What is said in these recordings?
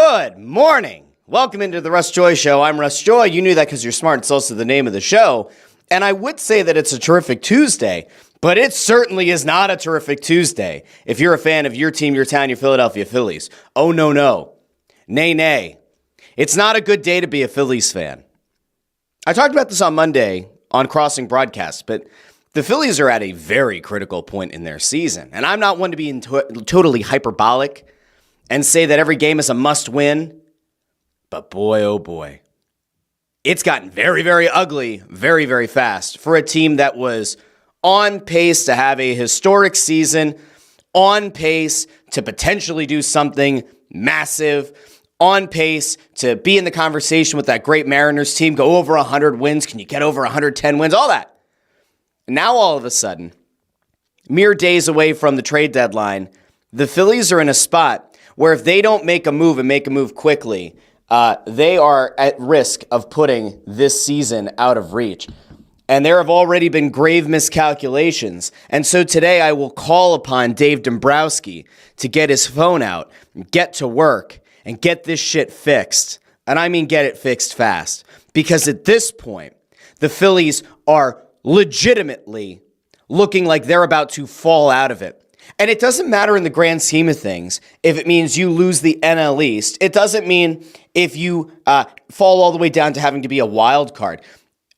Good morning. Welcome into the Russ Joy Show. I'm Russ Joy. You knew that because you're smart. It's also the name of the show. And I would say that it's a terrific Tuesday, but it certainly is not a terrific Tuesday if you're a fan of your team, your town, your Philadelphia Phillies. Oh, no, no. Nay, nay. It's not a good day to be a Phillies fan. I talked about this on Monday on Crossing Broadcast, but the Phillies are at a very critical point in their season. And I'm not one to be totally hyperbolic and say that every game is a must-win. But boy, oh boy, it's gotten very, very ugly very, very fast for a team that was on pace to have a historic season, on pace to potentially do something massive, on pace to be in the conversation with that great Mariners team, go over 100 wins. Can you get over 110 wins? All that. Now, all of a sudden, mere days away from the trade deadline, the Phillies are in a spot where if they don't make a move and make a move quickly, they are at risk of putting this season out of reach. And there have already been grave miscalculations. And so today I will call upon Dave Dombrowski to get his phone out, get to work, and get this shit fixed. And I mean get it fixed fast. Because at this point, the Phillies are legitimately looking like they're about to fall out of it. And it doesn't matter in the grand scheme of things if it means you lose the NL East. It doesn't mean if you fall all the way down to having to be a wild card.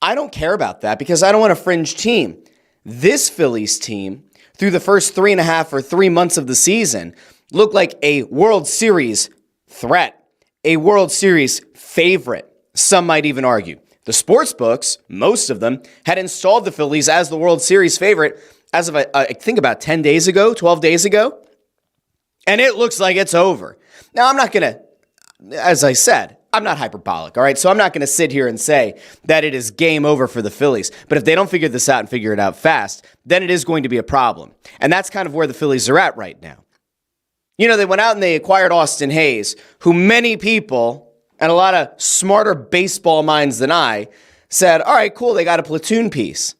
I don't care about that because I don't want a fringe team. This Phillies team, through the first 3.5 or 3 months of the season, looked like a World Series threat, a World Series favorite, some might even argue. The sports books, most of them, had installed the Phillies as the World Series favorite as of, I think, about 10 days ago, 12 days ago. And it looks like it's over. Now, I'm not going to, as I said, I'm not hyperbolic, all right? So I'm not going to sit here and say that it is game over for the Phillies. But if they don't figure this out and figure it out fast, then it is going to be a problem. And that's kind of where the Phillies are at right now. You know, they went out and they acquired Austin Hayes, who many people, and a lot of smarter baseball minds than I, said, all right, cool, they got a platoon piece.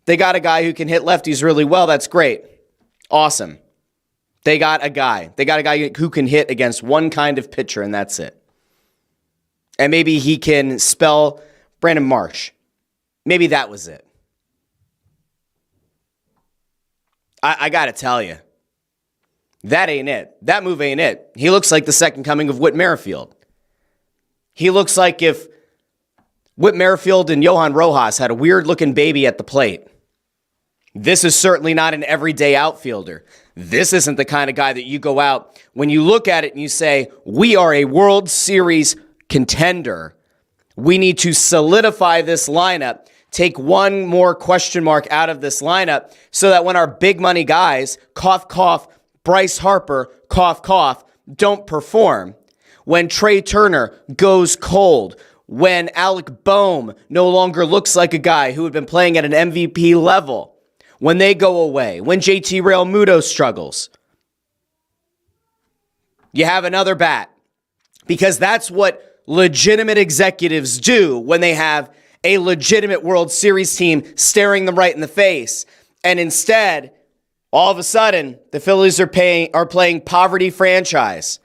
They got a guy who can hit lefties really well. That's great. Awesome. They got a guy. They got a guy who can hit against one kind of pitcher, and that's it. And maybe he can spell Brandon Marsh. Maybe that was it. I got to tell you, that ain't it. That move ain't it. He looks like the second coming of Whit Merrifield. He looks like if Whit Merrifield and Johan Rojas had a weird-looking baby at the plate. This is certainly not an everyday outfielder. This isn't the kind of guy that you go out when you look at it and you say, we are a World Series contender. We need to solidify this lineup, take one more question mark out of this lineup so that when our big money guys, cough, cough, Bryce Harper, cough, cough, don't perform. When Trey Turner goes cold, when Alec Boehm no longer looks like a guy who had been playing at an MVP level, when they go away, when JT Realmuto struggles, you have another bat. Because that's what legitimate executives do when they have a legitimate World Series team staring them right in the face. And instead, all of a sudden, the Phillies are playing poverty franchise.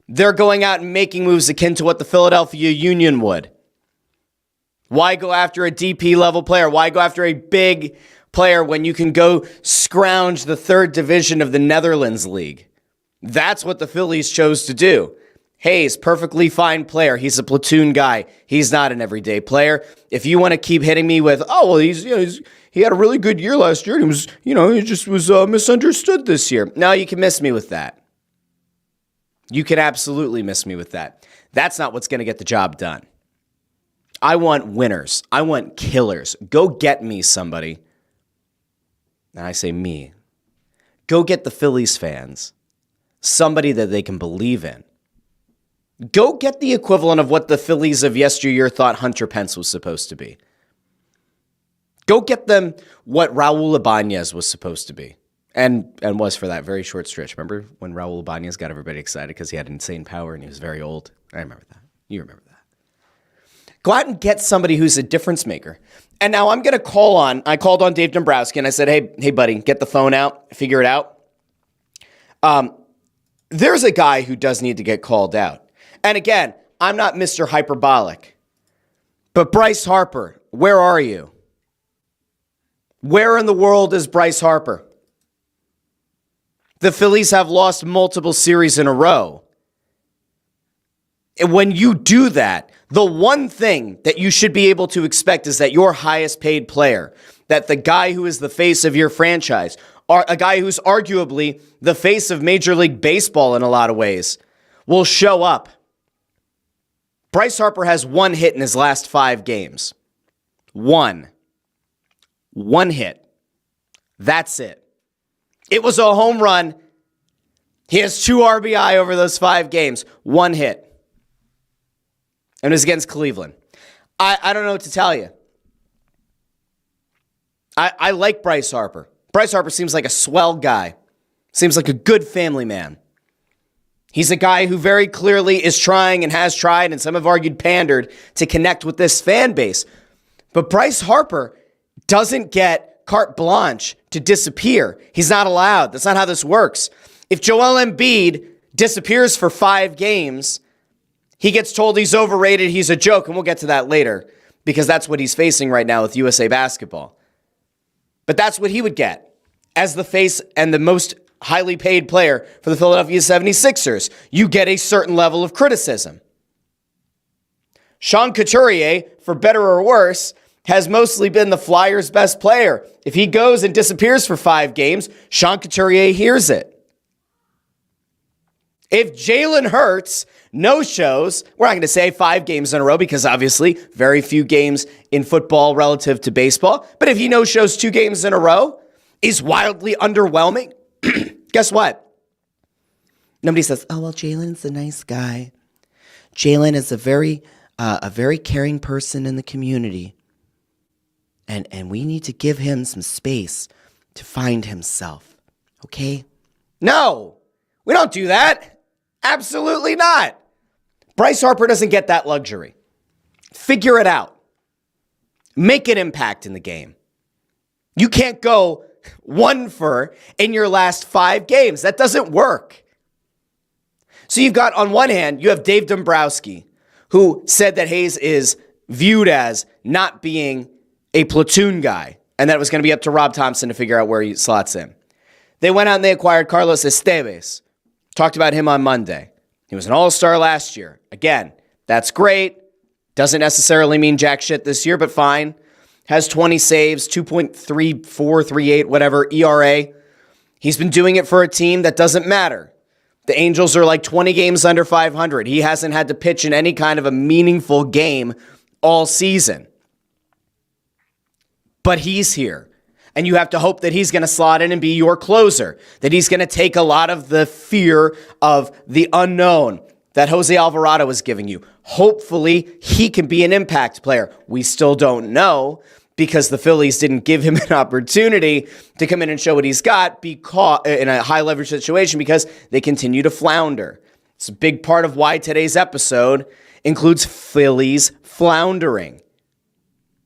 They're going out and making moves akin to what the Philadelphia Union would. Why go after a DP level player? Why go after a big player when you can go scrounge the third division of the Netherlands League? That's what the Phillies chose to do. Hayes, perfectly fine player. He's a platoon guy. He's not an everyday player. If you want to keep hitting me with, oh, well, he had a really good year last year. He just was misunderstood this year. No, you can miss me with that. You can absolutely miss me with that. That's not what's going to get the job done. I want winners. I want killers. Go get me somebody. And I say me. Go get the Phillies fans somebody that they can believe in. Go get the equivalent of what the Phillies of yesteryear thought Hunter Pence was supposed to be. Go get them what Raul Ibanez was supposed to be. And was for that very short stretch. Remember when Raul Ibanez got everybody excited because he had insane power and he was very old? I remember that. You remember that. Go out and get somebody who's a difference maker. And now I'm going to I called on Dave Dombrowski and I said, hey, buddy, get the phone out, figure it out. There's a guy who does need to get called out. And again, I'm not Mr. Hyperbolic, but Bryce Harper, where are you? Where in the world is Bryce Harper? The Phillies have lost multiple series in a row. And when you do that, the one thing that you should be able to expect is that your highest paid player, that the guy who is the face of your franchise, or a guy who's arguably the face of Major League Baseball in a lot of ways, will show up. Bryce Harper has one hit in his last 5 games. One hit. That's it. It was a home run. He has 2 RBI over those 5 games. One hit. And it was against Cleveland. I don't know what to tell you. I like Bryce Harper. Bryce Harper seems like a swell guy. Seems like a good family man. He's a guy who very clearly is trying and has tried, and some have argued pandered, to connect with this fan base. But Bryce Harper doesn't get carte blanche to disappear. He's not allowed. That's not how this works. If Joel Embiid disappears for 5 games, he gets told he's overrated, he's a joke, and we'll get to that later, because that's what he's facing right now with USA Basketball. But that's what he would get as the face and the most highly paid player for the Philadelphia 76ers. You get a certain level of criticism. Sean Couturier, for better or worse, has mostly been the Flyers' best player. If he goes and disappears for 5 games, Sean Couturier hears it. If Jalen Hurts no-shows, we're not going to say 5 games in a row because obviously very few games in football relative to baseball. But if he no-shows 2 games in a row, is wildly underwhelming, guess what? Nobody says, oh, well, Jalen's a nice guy. Jalen is a very caring person in the community. And we need to give him some space to find himself. Okay? No, we don't do that. Absolutely not. Bryce Harper doesn't get that luxury. Figure it out. Make an impact in the game. You can't go 1-for in your last 5 games. That doesn't work. So you've got, on one hand, you have Dave Dombrowski, who said that Hayes is viewed as not being a platoon guy, and that it was going to be up to Rob Thompson to figure out where he slots in. They went out and they acquired Carlos Estevez. Talked about him on Monday. He was an all-star last year. Again, that's great. Doesn't necessarily mean jack shit this year, but fine. Has 20 saves, 2.3438, whatever, ERA. He's been doing it for a team that doesn't matter. The Angels are like 20 games under 500. He hasn't had to pitch in any kind of a meaningful game all season. But he's here. And you have to hope that he's going to slot in and be your closer, that he's going to take a lot of the fear of the unknown that Jose Alvarado is giving you. Hopefully, he can be an impact player. We still don't know because the Phillies didn't give him an opportunity to come in and show what he's got because, in a high-leverage situation because they continue to flounder. It's a big part of why today's episode includes Phillies floundering.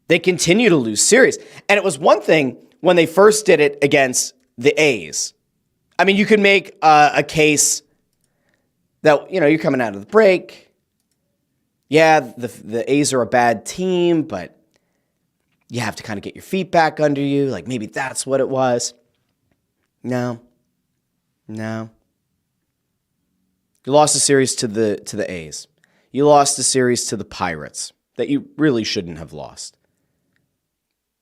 They continue to lose series. And it was one thing when they first did it against the A's. I mean, you could make a case that, you know, you're coming out of the break. Yeah, the A's are a bad team, but you have to kind of get your feet back under you. Like, maybe that's what it was. No. You lost the series to the A's. You lost the series to the Pirates that you really shouldn't have lost.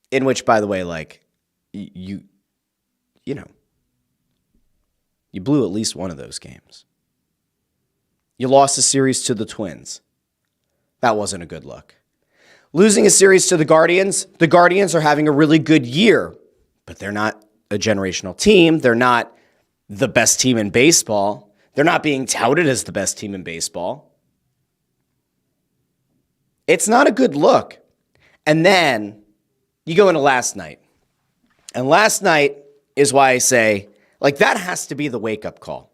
In which, by the way, like, you blew at least one of those games. You lost a series to the Twins. That wasn't a good look. Losing a series to the Guardians are having a really good year, but they're not a generational team. They're not the best team in baseball. They're not being touted as the best team in baseball. It's not a good look. And then you go into last night. And last night is why I say, like, that has to be the wake-up call.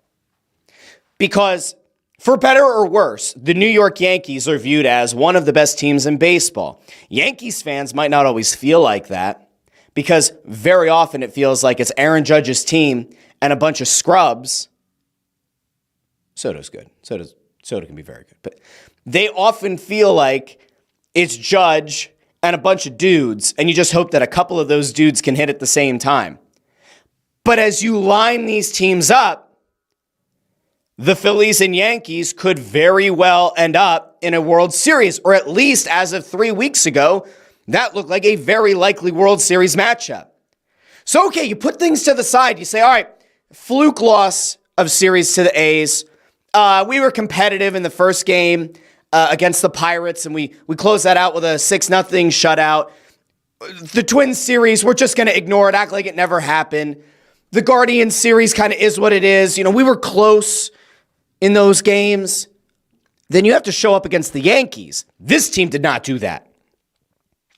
Because for better or worse, the New York Yankees are viewed as one of the best teams in baseball. Yankees fans might not always feel like that because very often it feels like it's Aaron Judge's team and a bunch of scrubs. Soto's good. Soto can be very good. But they often feel like it's Judge and a bunch of dudes, and you just hope that a couple of those dudes can hit at the same time. But as you line these teams up, the Phillies and Yankees could very well end up in a World Series, or at least as of 3 weeks ago, that looked like a very likely World Series matchup. So, okay, you put things to the side. You say, all right, fluke loss of series to the A's. We were competitive in the first game against the Pirates, and we closed that out with a 6-0 shutout. The Twins series, we're just going to ignore it, act like it never happened. The Guardians series kind of is what it is. You know, we were close in those games. Then you have to show up against the Yankees. This team did not do that.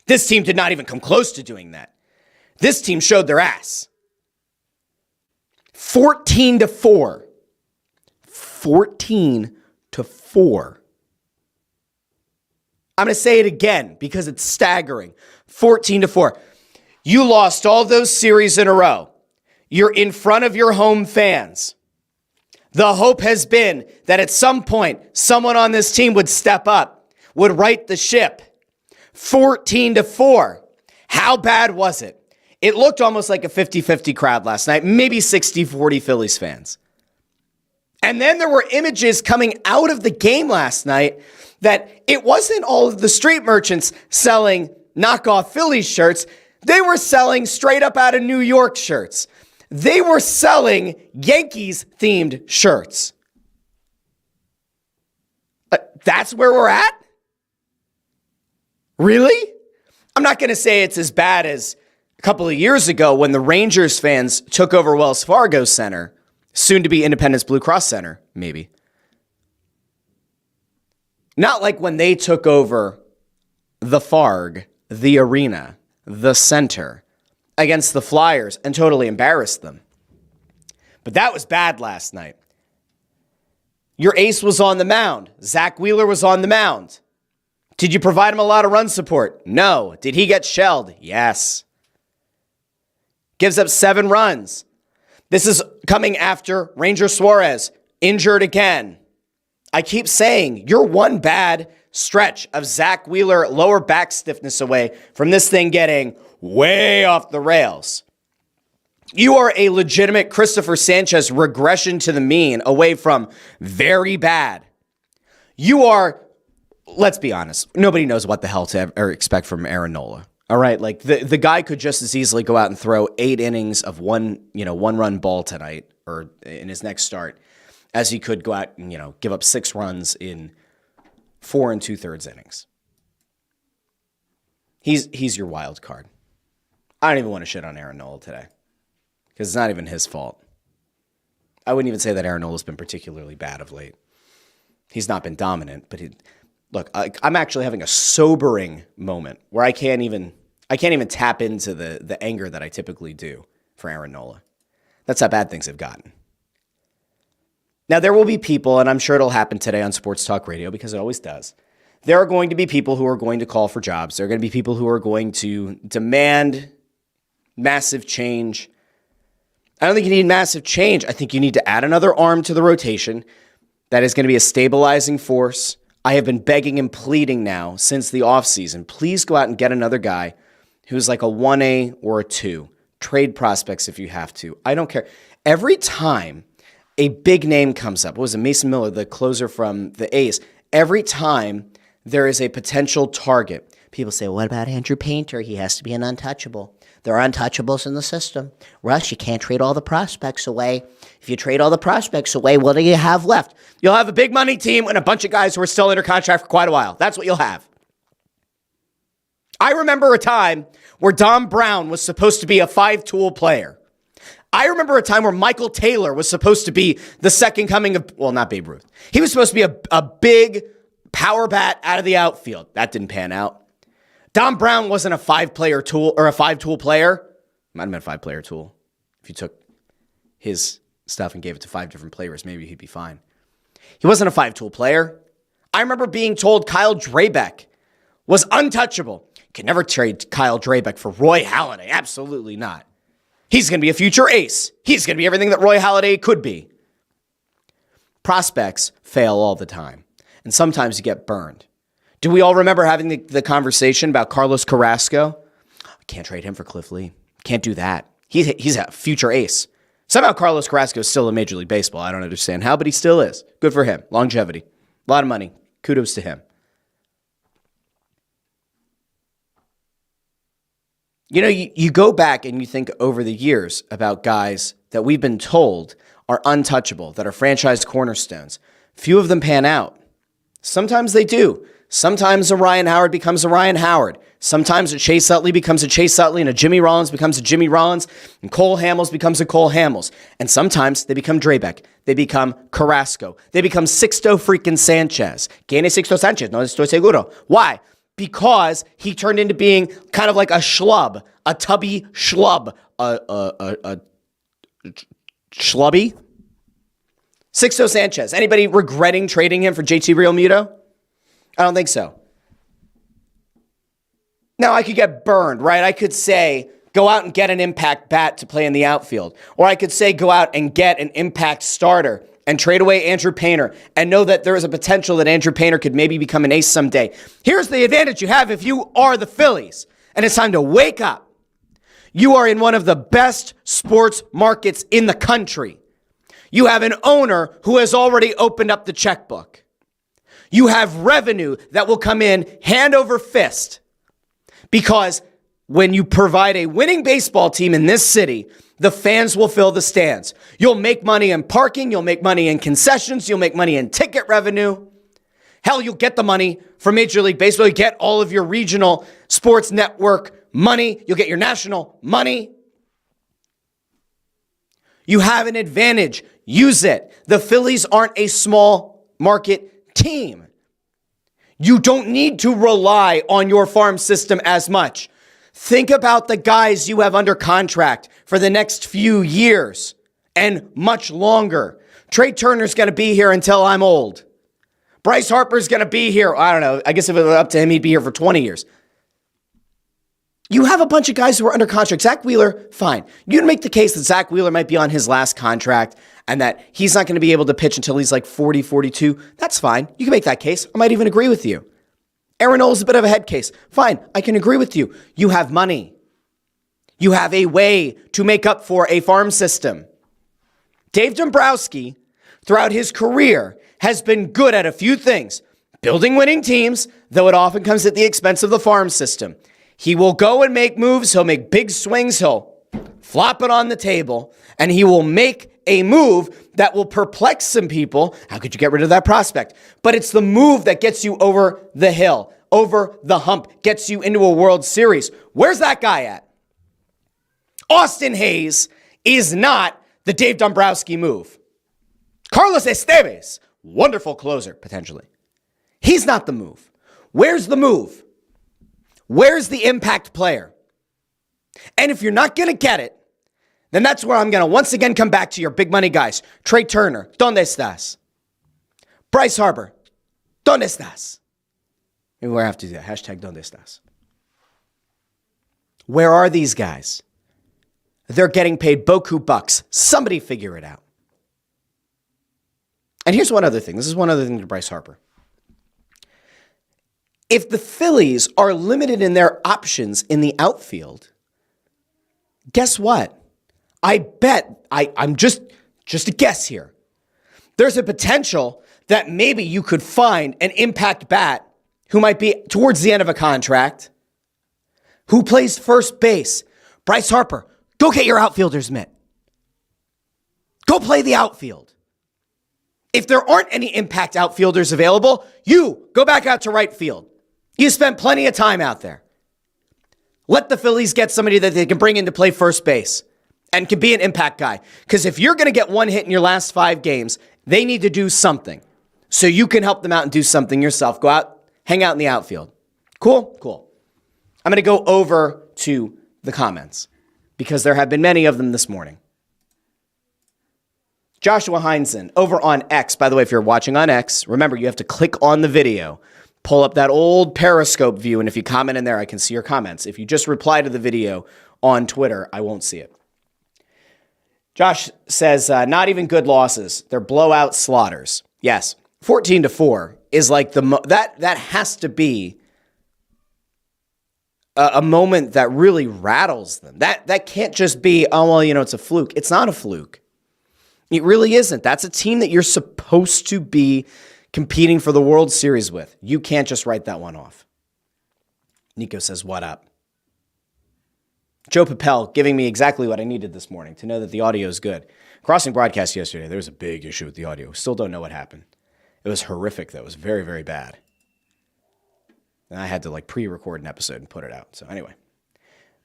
This team did not even come close to doing that. This team showed their ass. 14-4. 14-4. I'm going to say it again because it's staggering. 14-4. You lost all those series in a row. You're in front of your home fans. The hope has been that at some point, someone on this team would step up, would right the ship. 14-4. How bad was it? It looked almost like a 50-50 crowd last night, maybe 60-40 Phillies fans. And then there were images coming out of the game last night that it wasn't all of the street merchants selling knockoff Phillies shirts. They were selling straight up out of New York shirts. They were selling Yankees-themed shirts. That's where we're at? Really? I'm not going to say it's as bad as a couple of years ago when the Rangers fans took over Wells Fargo Center, soon to be Independence Blue Cross Center, maybe. Not like when they took over the Farg, the arena, the center, against the Flyers and totally embarrassed them. But that was bad last night. Your ace was on the mound. Zach Wheeler was on the mound. Did you provide him a lot of run support? No. Did he get shelled? Yes. Gives up 7 runs. This is coming after Ranger Suarez, injured again. I keep saying you're one bad stretch of Zach Wheeler lower back stiffness away from this thing getting way off the rails. You are a legitimate Christopher Sanchez regression to the mean away from very bad. You are, let's be honest, nobody knows what the hell to ever expect from Aaron Nola. All right, like the guy could just as easily go out and throw 8 innings of one-run ball tonight or in his next start as he could go out and, give up 6 runs in 4 2/3 innings. He's your wild card. I don't even want to shit on Aaron Nola today because it's not even his fault. I wouldn't even say that Aaron Nola's been particularly bad of late. He's not been dominant, but look, I'm actually having a sobering moment where I can't even tap into the anger that I typically do for Aaron Nola. That's how bad things have gotten. Now, there will be people, and I'm sure it'll happen today on Sports Talk Radio because it always does. There are going to be people who are going to call for jobs. There are going to be people who are going to demand massive change. I don't think you need massive change. I think you need to add another arm to the rotation that is going to be a stabilizing force. I have been begging and pleading now since the offseason. Please go out and get another guy who's like a 1A or a 2. Trade prospects if you have to. I don't care. Every time a big name comes up, what was it, Mason Miller, the closer from the A's, every time there is a potential target, people say, well, what about Andrew Painter? He has to be an untouchable. There are untouchables in the system. Russ, you can't trade all the prospects away. If you trade all the prospects away, what do you have left? You'll have a big money team and a bunch of guys who are still under contract for quite a while. That's what you'll have. I remember a time where Dom Brown was supposed to be a 5-tool player. I remember a time where Michael Taylor was supposed to be the second coming of, well, not Babe Ruth. He was supposed to be a big power bat out of the outfield. That didn't pan out. Dom Brown wasn't a 5-player tool or a 5-tool player. Might have been a 5-player tool. If you took his stuff and gave it to 5 different players, maybe he'd be fine. He wasn't a 5-tool player. I remember being told Kyle Drabeck was untouchable. You could never trade Kyle Drabeck for Roy Halladay. Absolutely not. He's going to be a future ace. He's going to be everything that Roy Halladay could be. Prospects fail all the time, and sometimes you get burned. Do we all remember having the conversation about Carlos Carrasco? Can't trade him for Cliff Lee. Can't do that. He's a future ace. Somehow Carlos Carrasco is still in Major League Baseball. I don't understand how, but he still is. Good for him. Longevity. A lot of money. Kudos to him. You know, you go back and you think over the years about guys that we've been told are untouchable, that are franchise cornerstones. Few of them pan out. Sometimes they do. Sometimes a Ryan Howard becomes a Ryan Howard. Sometimes a Chase Utley becomes a Chase Utley, and a Jimmy Rollins becomes a Jimmy Rollins, and Cole Hamels becomes a Cole Hamels. And sometimes they become Drabek. They become Carrasco. They become Sixto freaking Sanchez. ¿Quién es Sixto Sanchez? No estoy seguro. Why? Because he turned into being kind of like a schlub, a tubby schlub, a schlubby. Sixto Sanchez. Anybody regretting trading him for JT Realmuto? I don't think so. Now, I could get burned, right? I could say, go out and get an impact bat to play in the outfield. Or I could say, go out and get an impact starter and trade away Andrew Painter and know that there is a potential that Andrew Painter could maybe become an ace someday. Here's the advantage you have if you are the Phillies, and it's time to wake up. You are in one of the best sports markets in the country. You have an owner who has already opened up the checkbook. You have revenue that will come in hand over fist, because when you provide a winning baseball team in this city, the fans will fill the stands. You'll make money in parking. You'll make money in concessions. You'll make money in ticket revenue. Hell, you'll get the money from Major League Baseball. You get all of your regional sports network money. You'll get your national money. You have an advantage. Use it. The Phillies aren't a small market team. You don't need to rely on your farm system as much. Think about the guys you have under contract for the next few years and much longer. Trey Turner's going to be here until I'm old. Bryce Harper's going to be here. I don't know. I guess if it were up to him, he'd be here for 20 years. You have a bunch of guys who are under contract. Zach Wheeler, fine. You can make the case that Zach Wheeler might be on his last contract and that he's not going to be able to pitch until he's like 40, 42. That's fine. You can make that case. I might even agree with you. Aaron Nola is a bit of a head case. Fine. I can agree with you. You have money. You have a way to make up for a farm system. Dave Dombrowski, throughout his career, has been good at a few things. Building winning teams, though it often comes at the expense of the farm system. He will go and make moves. He'll make big swings. He'll flop it on the table, and he will make a move that will perplex some people. How could you get rid of that prospect? But it's the move that gets you over the hill, over the hump, gets you into a World Series. Where's that guy at? Austin Hayes is not the Dave Dombrowski move. Carlos Estevez, wonderful closer, potentially. He's not the move. Where's the move? Where's the impact player? And if you're not going to get it, then that's where I'm going to once again come back to your big money guys. Trey Turner, ¿dónde estás? Bryce Harper, ¿dónde estás? Maybe we'll have to do that. Hashtag ¿dónde estás? Where are these guys? They're getting paid boku bucks. Somebody figure it out. And here's one other thing. This is one other thing to Bryce Harper. If the Phillies are limited in their options in the outfield, guess what? I bet, I'm just a guess here. There's a potential that maybe you could find an impact bat who might be towards the end of a contract, who plays first base. Bryce Harper, go get your outfielder's mitt. Go play the outfield. If there aren't any impact outfielders available, you go back out to right field. You spent plenty of time out there. Let the Phillies get somebody that they can bring in to play first base and can be an impact guy. Because if you're going to get one hit in your last 5 games, they need to do something. So you can help them out and do something yourself. Go out, hang out in the outfield. Cool? Cool. I'm going to go over to the comments because there have been many of them this morning. Joshua Heinzen over on X. By the way, if you're watching on X, remember you have to click on the video. Pull up that old Periscope view, and if you comment in there, I can see your comments. If you just reply to the video on Twitter, I won't see it. Josh says, not even good losses. They're blowout slaughters. Yes, 14-4 is like that has to be a moment that really rattles them. That can't just be, oh, well, it's a fluke. It's not a fluke. It really isn't. That's a team that you're supposed to be competing for the World Series with. You can't just write that one off. Nico says, what up? Joe Papel giving me exactly what I needed this morning to know that the audio is good. Crossing broadcast yesterday, there was a big issue with the audio. Still don't know what happened. It was horrific, though. It was very, very bad. And I had to pre-record an episode and put it out. So anyway.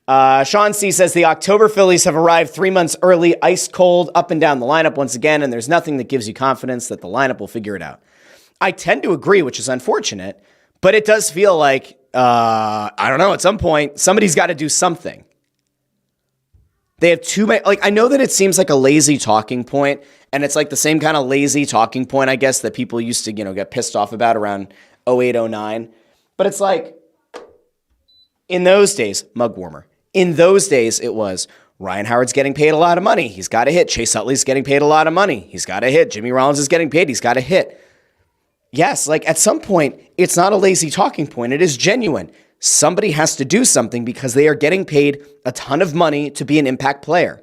Sean C. says the October Phillies have arrived 3 months early, ice cold, up and down the lineup once again, and there's nothing that gives you confidence that the lineup will figure it out. I tend to agree, which is unfortunate, but it does feel like, I don't know, at some point, somebody's got to do something. They have too many, I know that it seems like a lazy talking point, and it's the same kind of lazy talking point, I guess, that people used to, get pissed off about around 08, 09. But it's in those days, mug warmer. In those days, it was Ryan Howard's getting paid a lot of money. He's got to hit. Chase Utley's getting paid a lot of money. He's got to hit. Jimmy Rollins is getting paid. He's got to hit. Yes, at some point, it's not a lazy talking point. It is genuine. Somebody has to do something because they are getting paid a ton of money to be an impact player.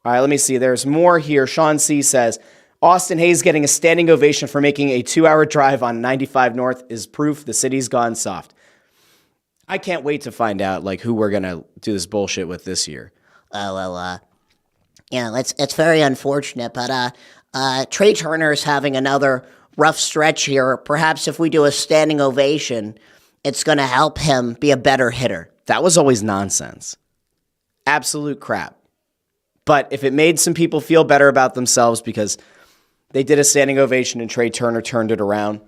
All right, let me see. There's more here. Sean C. says, Austin Hayes getting a standing ovation for making a 2-hour drive on 95 North is proof the city's gone soft. I can't wait to find out who we're going to do this bullshit with this year. It's very unfortunate, but Trey Turner's having another rough stretch here. Perhaps if we do a standing ovation, it's going to help him be a better hitter. That was always nonsense. Absolute crap. But if it made some people feel better about themselves because they did a standing ovation and Trey Turner turned it around,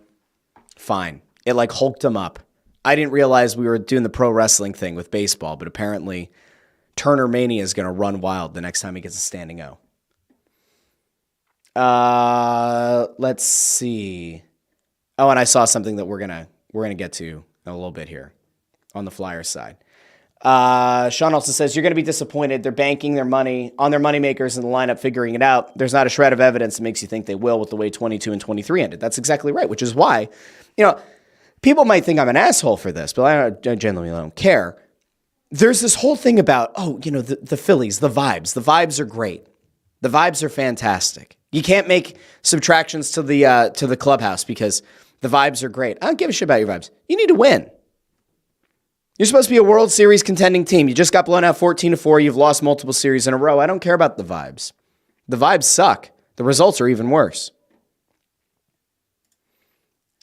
fine. It hulked him up. I didn't realize we were doing the pro wrestling thing with baseball, but apparently Turner Mania is going to run wild the next time he gets a standing O. Let's see. Oh, and I saw something that we're gonna get to in a little bit here on the Flyers side. Sean also says, you're going to be disappointed. They're banking their money on their moneymakers in the lineup, figuring it out. There's not a shred of evidence that makes you think they will with the way 22 and 23 ended. That's exactly right, which is why, people might think I'm an asshole for this, but I genuinely don't care. There's this whole thing about, the Phillies, the vibes. The vibes are great. The vibes are fantastic. You can't make subtractions to the clubhouse because the vibes are great. I don't give a shit about your vibes. You need to win. You're supposed to be a World Series contending team. You just got blown out 14-4. You've lost multiple series in a row. I don't care about the vibes. The vibes suck. The results are even worse.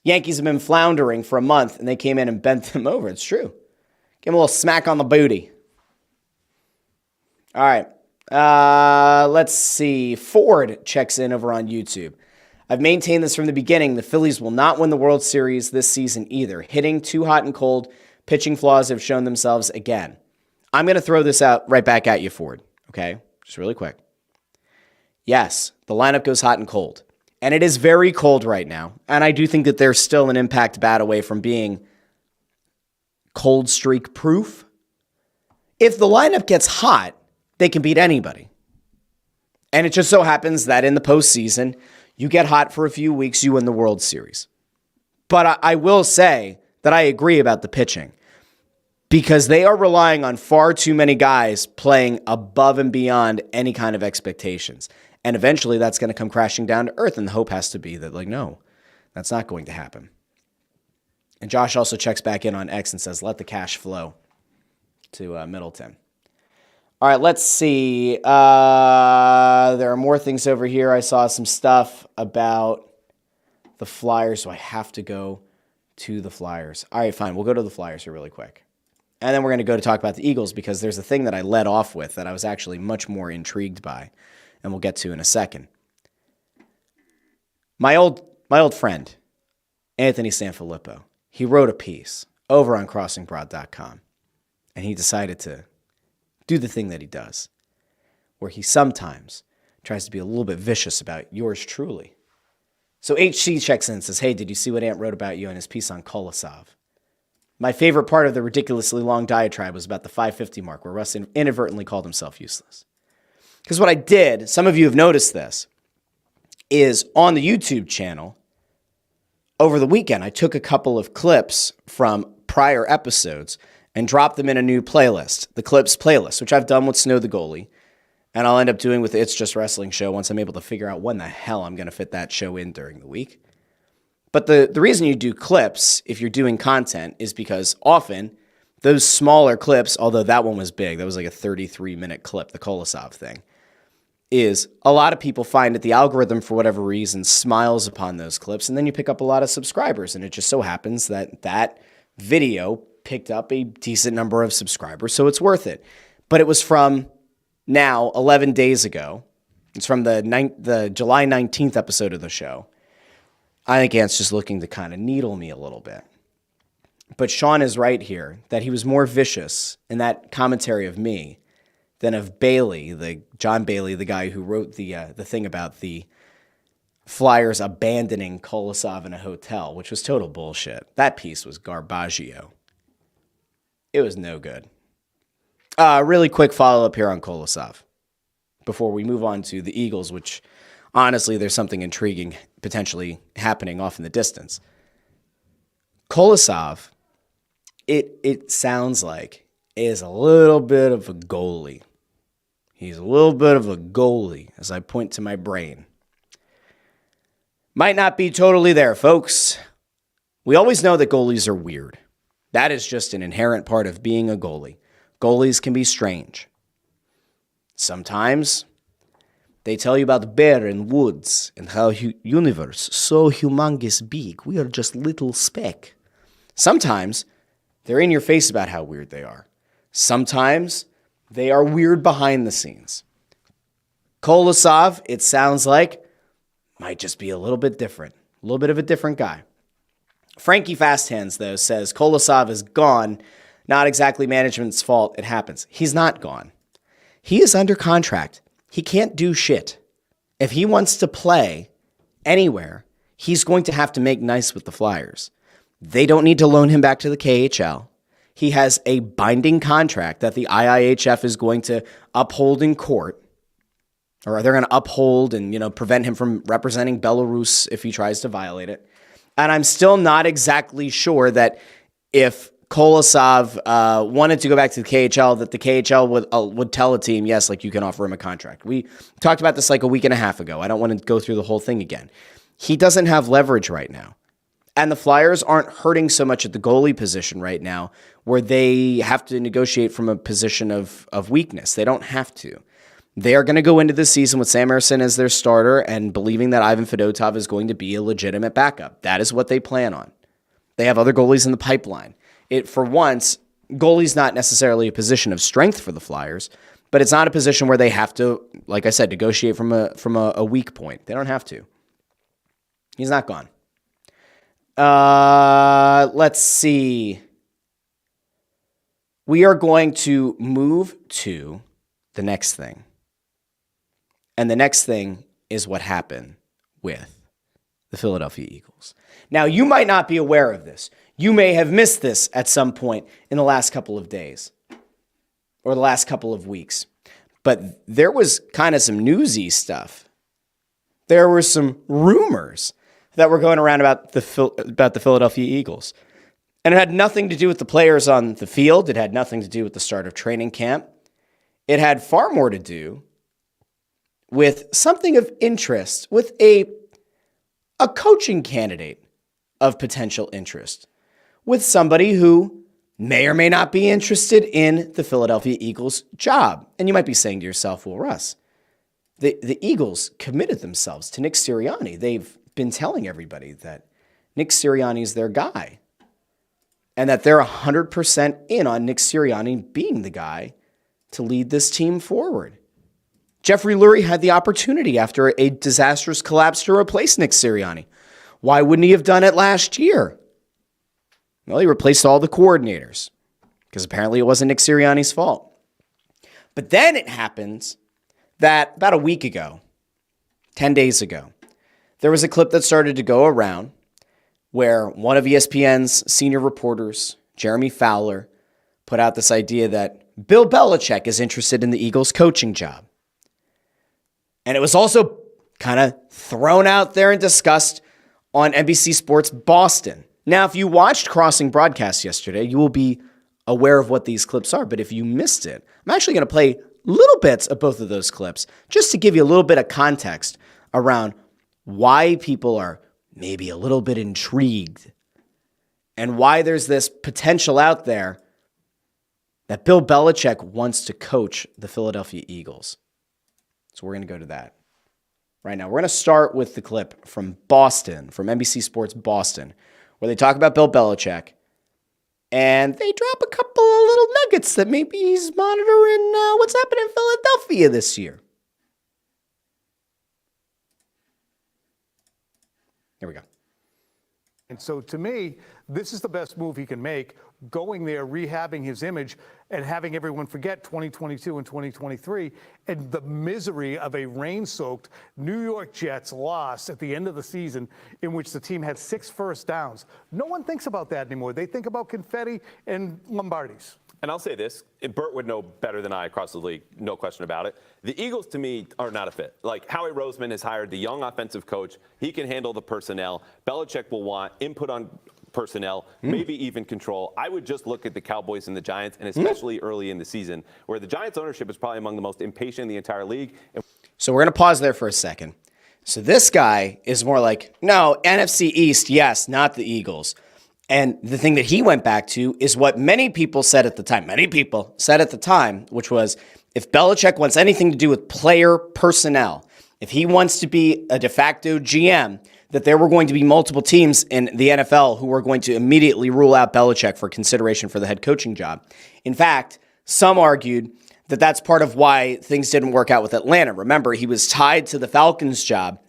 Yankees have been floundering for a month, and they came in and bent them over. It's true. Give them a little smack on the booty. All right. Let's see. Ford checks in over on YouTube. I've maintained this from the beginning. The Phillies will not win the World Series this season either. Hitting too hot and cold. Pitching flaws have shown themselves again. I'm going to throw this out right back at you, Ford. Okay? Just really quick. Yes, the lineup goes hot and cold. And it is very cold right now. And I do think that there's still an impact bat away from being cold streak proof. If the lineup gets hot, they can beat anybody. And it just so happens that in the postseason, you get hot for a few weeks, you win the World Series. But I will say that I agree about the pitching because they are relying on far too many guys playing above and beyond any kind of expectations. And eventually that's going to come crashing down to earth. And the hope has to be that, no, that's not going to happen. And Josh also checks back in on X and says, let the cash flow to Middleton. All right, let's see. There are more things over here. I saw some stuff about the Flyers, so I have to go to the Flyers. All right, fine. We'll go to the Flyers here really quick. And then we're going to go to talk about the Eagles because there's a thing that I led off with that I was actually much more intrigued by, and we'll get to in a second. My old friend, Anthony Sanfilippo, he wrote a piece over on crossingbroad.com, and he decided to do the thing that he does, where he sometimes tries to be a little bit vicious about yours truly. So HC checks in and says, hey, did you see what Ant wrote about you in his piece on Kolosov? My favorite part of the ridiculously long diatribe was about the 550 mark, where Russ inadvertently called himself useless. Because what I did, some of you have noticed this, is on the YouTube channel, over the weekend, I took a couple of clips from prior episodes and dropped them in a new playlist, the Clips playlist, which I've done with Snow the Goalie, and I'll end up doing with the It's Just Wrestling show once I'm able to figure out when the hell I'm going to fit that show in during the week. But the reason you do clips, if you're doing content, is because often those smaller clips, although that one was big, that was like a 33-minute clip, the Kolosov thing, is a lot of people find that the algorithm, for whatever reason, smiles upon those clips, and then you pick up a lot of subscribers, and it just so happens that that video picked up a decent number of subscribers, so it's worth it. But it was from now 11 days ago. It's from the July 19th episode of the show. I think Ant's just looking to kind of needle me a little bit. But Sean is right here, that he was more vicious in that commentary of me than of Bailey, John Bailey, the guy who wrote the thing about the Flyers abandoning Kolosov in a hotel, which was total bullshit. That piece was garbaggio. It was no good. Really quick follow-up here on Kolosov before we move on to the Eagles, which honestly, there's something intriguing potentially happening off in the distance. Kolosov, it sounds like, is a little bit of a goalie. He's a little bit of a goalie, as I point to my brain. Might not be totally there, folks. We always know that goalies are weird. That is just an inherent part of being a goalie. Goalies can be strange. Sometimes they tell you about bear and woods and how universe so humongous big. We are just little speck. Sometimes they're in your face about how weird they are. Sometimes they are weird behind the scenes. Kolosov, it sounds like, might just be a little bit different. A little bit of a different guy. Frankie Fasthands, though, says Kolosov is gone. Not exactly management's fault. It happens. He's not gone. He is under contract. He can't do shit. If he wants to play anywhere, he's going to have to make nice with the Flyers. They don't need to loan him back to the KHL. He has a binding contract that the IIHF is going to uphold in court, or they're going to uphold and, prevent him from representing Belarus if he tries to violate it. And I'm still not exactly sure that if Kolosov wanted to go back to the KHL, that the KHL would tell a team, yes, you can offer him a contract. We talked about this a week and a half ago. I don't want to go through the whole thing again. He doesn't have leverage right now. And the Flyers aren't hurting so much at the goalie position right now where they have to negotiate from a position of weakness. They don't have to. They are going to go into this season with Sam Ersson as their starter and believing that Ivan Fedotov is going to be a legitimate backup. That is what they plan on. They have other goalies in the pipeline. For once, goalie's not necessarily a position of strength for the Flyers, but it's not a position where they have to, like I said, negotiate from a weak point. They don't have to. He's not gone. Let's see. We are going to move to the next thing. And the next thing is what happened with the Philadelphia Eagles. Now, you might not be aware of this. You may have missed this at some point in the last couple of days or the last couple of weeks. But there was kind of some newsy stuff. There were some rumors that were going around about the Philadelphia Eagles. And it had nothing to do with the players on the field. It had nothing to do with the start of training camp. It had far more to do with something of interest, with a coaching candidate of potential interest, with somebody who may or may not be interested in the Philadelphia Eagles job. And you might be saying to yourself, well, Russ, the Eagles committed themselves to Nick Sirianni. They've been telling everybody that Nick Sirianni is their guy and that they're 100% in on Nick Sirianni being the guy to lead this team forward. Jeffrey Lurie had the opportunity after a disastrous collapse to replace Nick Sirianni. Why wouldn't he have done it last year? Well, he replaced all the coordinators because apparently it wasn't Nick Sirianni's fault. But then it happens that about a week ago, 10 days ago, there was a clip that started to go around where one of ESPN's senior reporters, Jeremy Fowler, put out this idea that Bill Belichick is interested in the Eagles' coaching job. And it was also kind of thrown out there and discussed on NBC Sports Boston. Now, if you watched Crossing broadcast yesterday, you will be aware of what these clips are. But if you missed it, I'm actually going to play little bits of both of those clips just to give you a little bit of context around why people are maybe a little bit intrigued and why there's this potential out there that Bill Belichick wants to coach the Philadelphia Eagles. So we're going to go to that right now. We're going to start with the clip from Boston, from NBC Sports Boston, where they talk about Bill Belichick, and they drop a couple of little nuggets that maybe he's monitoring what's happening in Philadelphia this year. Here we go. And so to me, this is the best move he can make, going there, rehabbing his image, and having everyone forget 2022 and 2023 and the misery of a rain-soaked New York Jets loss at the end of the season in which the team had 6 first downs. No one thinks about that anymore. They think about confetti and Lombardis. And I'll say this, Bert would know better than I across the league, no question about it. The Eagles, to me, are not a fit. Like, Howie Roseman has hired the young offensive coach. He can handle the personnel. Belichick will want input on personnel, maybe even control. I would just look at the Cowboys and the Giants, and especially early in the season, where the Giants' ownership is probably among the most impatient in the entire league. So we're going to pause there for a second. So this guy is more like, no, NFC East, yes, not the Eagles. And the thing that he went back to is what many people said at the time, which was if Belichick wants anything to do with player personnel, if he wants to be a de facto GM, that there were going to be multiple teams in the NFL who were going to immediately rule out Belichick for consideration for the head coaching job. In fact, some argued that that's part of why things didn't work out with Atlanta. Remember, he was tied to the Falcons job,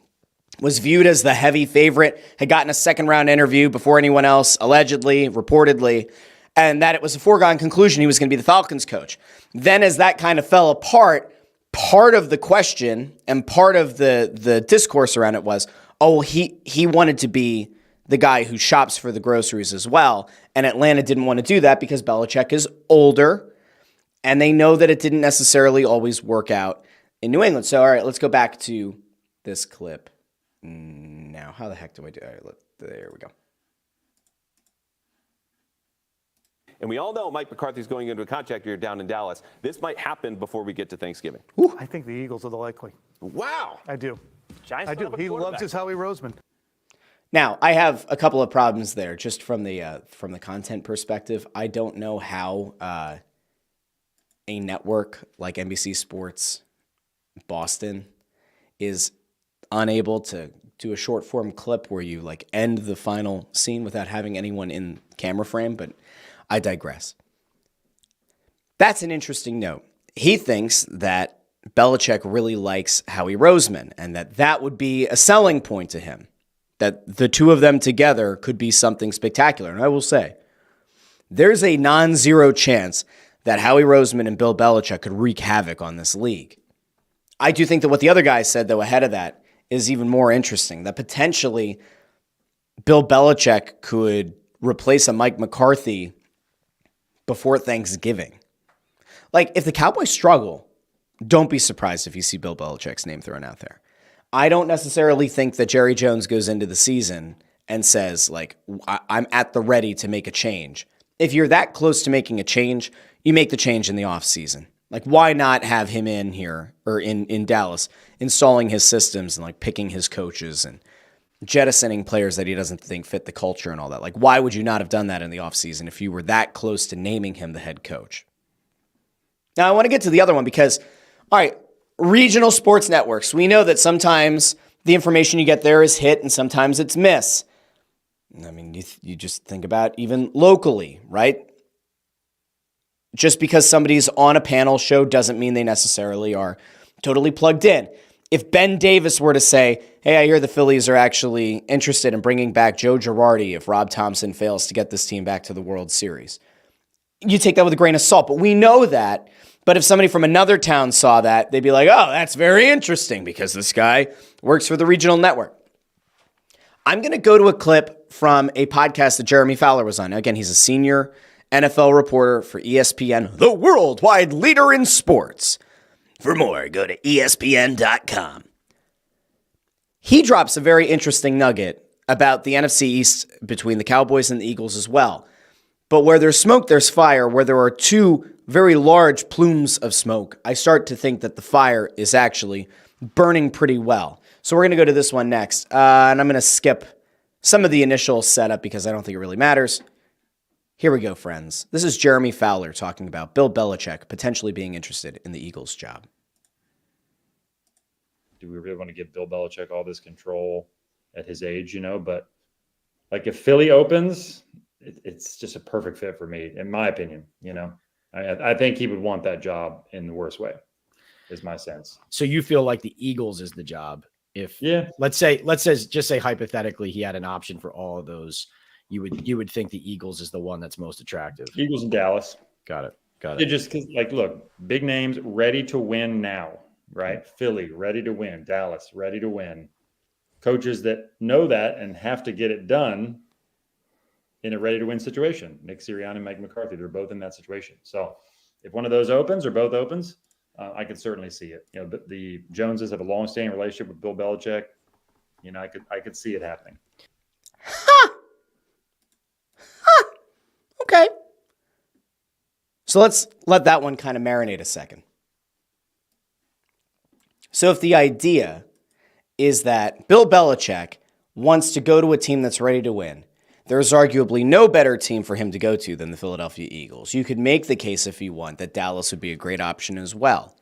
was viewed as the heavy favorite, had gotten a second-round interview before anyone else, allegedly, reportedly, and that it was a foregone conclusion he was going to be the Falcons coach. Then as that kind of fell apart, part of the question and part of the discourse around it was, oh, he wanted to be the guy who shops for the groceries as well, and Atlanta didn't want to do that because Belichick is older, and they know that it didn't necessarily always work out in New England. So, all right, let's go back to this clip. Now, how the heck do I do it? There we go. And we all know Mike McCarthy's going into a contract year down in Dallas. This might happen before we get to Thanksgiving. I think the Eagles are the likely. Wow. I do. Giants I do. He loves his Howie Roseman. Now, I have a couple of problems there, just from the content perspective. I don't know how a network like NBC Sports Boston is unable to do a short form clip where you like end the final scene without having anyone in camera frame, but I digress. That's an interesting note. He thinks that Belichick really likes Howie Roseman and that would be a selling point to him, that the two of them together could be something spectacular. And I will say, there's a non-zero chance that Howie Roseman and Bill Belichick could wreak havoc on this league. I do think that what the other guy said, though, ahead of that, is even more interesting, that potentially Bill Belichick could replace a Mike McCarthy before Thanksgiving. Like, if the Cowboys struggle, don't be surprised if you see Bill Belichick's name thrown out there. I don't necessarily think that Jerry Jones goes into the season and says, like, I'm at the ready to make a change. If you're that close to making a change, you make the change in the offseason. Like, why not have him in here or in Dallas, installing his systems and like picking his coaches and jettisoning players that he doesn't think fit the culture and all that? Like, why would you not have done that in the offseason if you were that close to naming him the head coach? Now, I want to get to the other one because, all right, regional sports networks. We know that sometimes the information you get there is hit and sometimes it's miss. I mean, you just think about even locally, right? Just because somebody's on a panel show doesn't mean they necessarily are totally plugged in. If Ben Davis were to say, hey, I hear the Phillies are actually interested in bringing back Joe Girardi if Rob Thompson fails to get this team back to the World Series, you take that with a grain of salt. But we know that. But if somebody from another town saw that, they'd be like, oh, that's very interesting because this guy works for the regional network. I'm going to go to a clip from a podcast that Jeremy Fowler was on. Now, again, he's a senior NFL reporter for ESPN, the worldwide leader in sports. For more, go to ESPN.com. He drops a very interesting nugget about the NFC East between the Cowboys and the Eagles as well. But where there's smoke, there's fire. Where there are two very large plumes of smoke, I start to think that the fire is actually burning pretty well. So we're going to go to this one next. And I'm going to skip some of the initial setup because I don't think it really matters. Here we go, friends. This is Jeremy Fowler talking about Bill Belichick potentially being interested in the Eagles' job. Do we really want to give Bill Belichick all this control at his age, But like if Philly opens, it's just a perfect fit for me, in my opinion, I think he would want that job in the worst way, is my sense. So you feel like the Eagles is the job? If let's say hypothetically he had an option for all of those, you would think the Eagles is the one that's most attractive. Eagles and Dallas. Got it. It just because, look, big names ready to win now, right? Philly ready to win, Dallas ready to win. Coaches that know that and have to get it done in a ready to win situation. Nick Sirianni and Mike McCarthy, they're both in that situation. So if one of those opens or both opens, I can certainly see it. But the Joneses have a long-standing relationship with Bill Belichick. I could see it happening. Okay. So let's let that one kind of marinate a second. So if the idea is that Bill Belichick wants to go to a team that's ready to win, there's arguably no better team for him to go to than the Philadelphia Eagles. You could make the case if you want that Dallas would be a great option as well.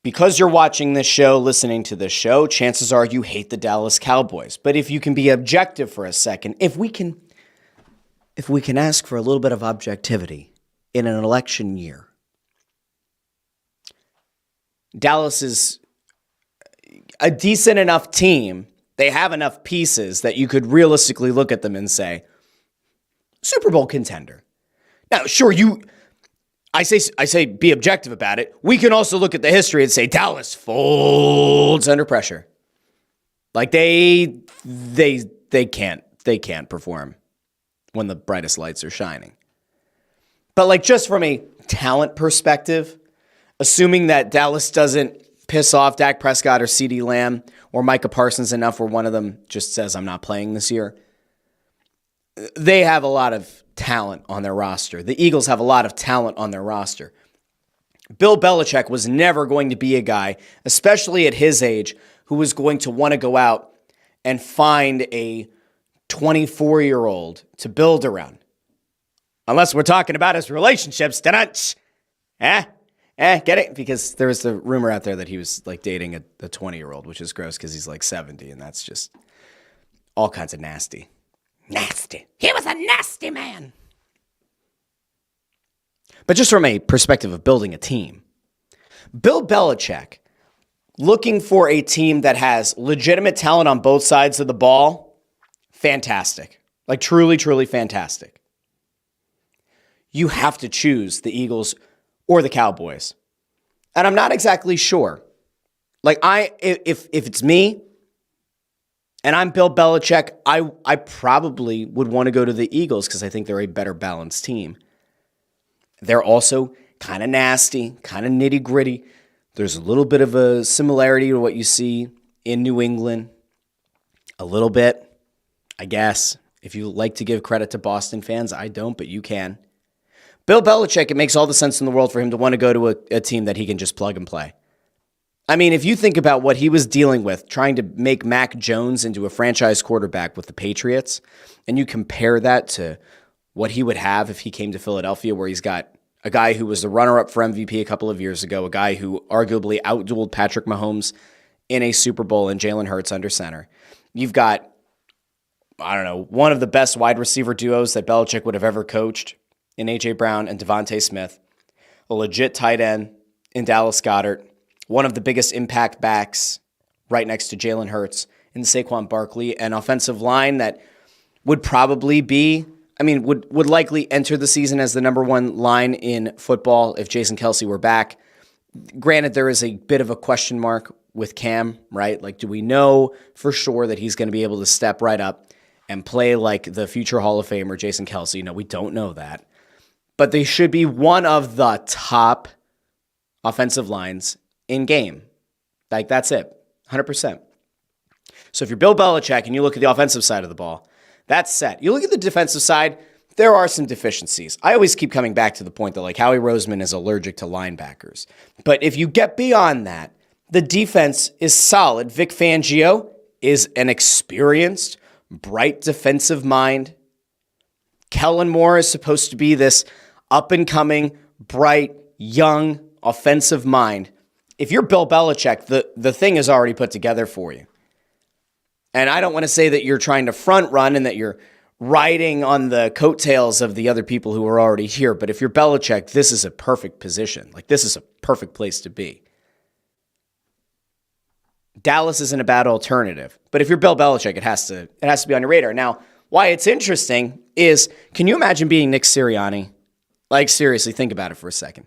Because you're watching this show, listening to this show, chances are you hate the Dallas Cowboys. But if you can be objective for a second, if we can ask for a little bit of objectivity in an election year, Dallas is a decent enough team. They have enough pieces that you could realistically look at them and say, Super Bowl contender. Now, sure, I say be objective about it. We can also look at the history and say Dallas folds under pressure. Like they can't perform when the brightest lights are shining. But just from a talent perspective, assuming that Dallas doesn't piss off Dak Prescott or CeeDee Lamb or Micah Parsons enough where one of them just says, I'm not playing this year, they have a lot of talent on their roster. The Eagles have a lot of talent on their roster. Bill Belichick was never going to be a guy, especially at his age, who was going to want to go out and find a 24-year-old to build around. Unless we're talking about his relationships. Get it? Because there was the rumor out there that he was dating a 20-year-old, which is gross because he's 70, and that's just all kinds of nasty. Nasty. He was a nasty man. But just from a perspective of building a team, Bill Belichick, looking for a team that has legitimate talent on both sides of the ball, fantastic. Truly, truly fantastic. You have to choose the Eagles or the Cowboys. And I'm not exactly sure. If it's me and I'm Bill Belichick, I probably would want to go to the Eagles because I think they're a better balanced team. They're also kind of nasty, kind of nitty gritty. There's a little bit of a similarity to what you see in New England. A little bit, I guess. If you like to give credit to Boston fans, I don't, but you can. Bill Belichick, it makes all the sense in the world for him to want to go to a team that he can just plug and play. I mean, if you think about what he was dealing with, trying to make Mac Jones into a franchise quarterback with the Patriots, and you compare that to what he would have if he came to Philadelphia, where he's got a guy who was the runner-up for MVP a couple of years ago, a guy who arguably outdueled Patrick Mahomes in a Super Bowl and Jalen Hurts under center. You've got, one of the best wide receiver duos that Belichick would have ever coached in A.J. Brown and Devontae Smith, a legit tight end in Dallas Goedert, one of the biggest impact backs right next to Jalen Hurts in Saquon Barkley, an offensive line that would probably be, would likely enter the season as the number one line in football if Jason Kelce were back. Granted, there is a bit of a question mark with Cam, right? Do we know for sure that he's going to be able to step right up and play like the future Hall of Famer Jason Kelce? No, we don't know that. But they should be one of the top offensive lines in game. Like, that's it. 100%. So if you're Bill Belichick and you look at the offensive side of the ball, that's set. You look at the defensive side, there are some deficiencies. I always keep coming back to the point that, like, Howie Roseman is allergic to linebackers. But if you get beyond that, the defense is solid. Vic Fangio is an experienced, bright defensive mind. Kellen Moore is supposed to be this up-and-coming, bright, young offensive mind. If you're Bill Belichick, the thing is already put together for you. And I don't want to say that you're trying to front run and that you're riding on the coattails of the other people who are already here. But if you're Belichick, this is a perfect position. Like, this is a perfect place to be. Dallas isn't a bad alternative. But if you're Bill Belichick, it has to be on your radar. Now, why it's interesting is, can you imagine being Nick Sirianni? Like, seriously, think about it for a second.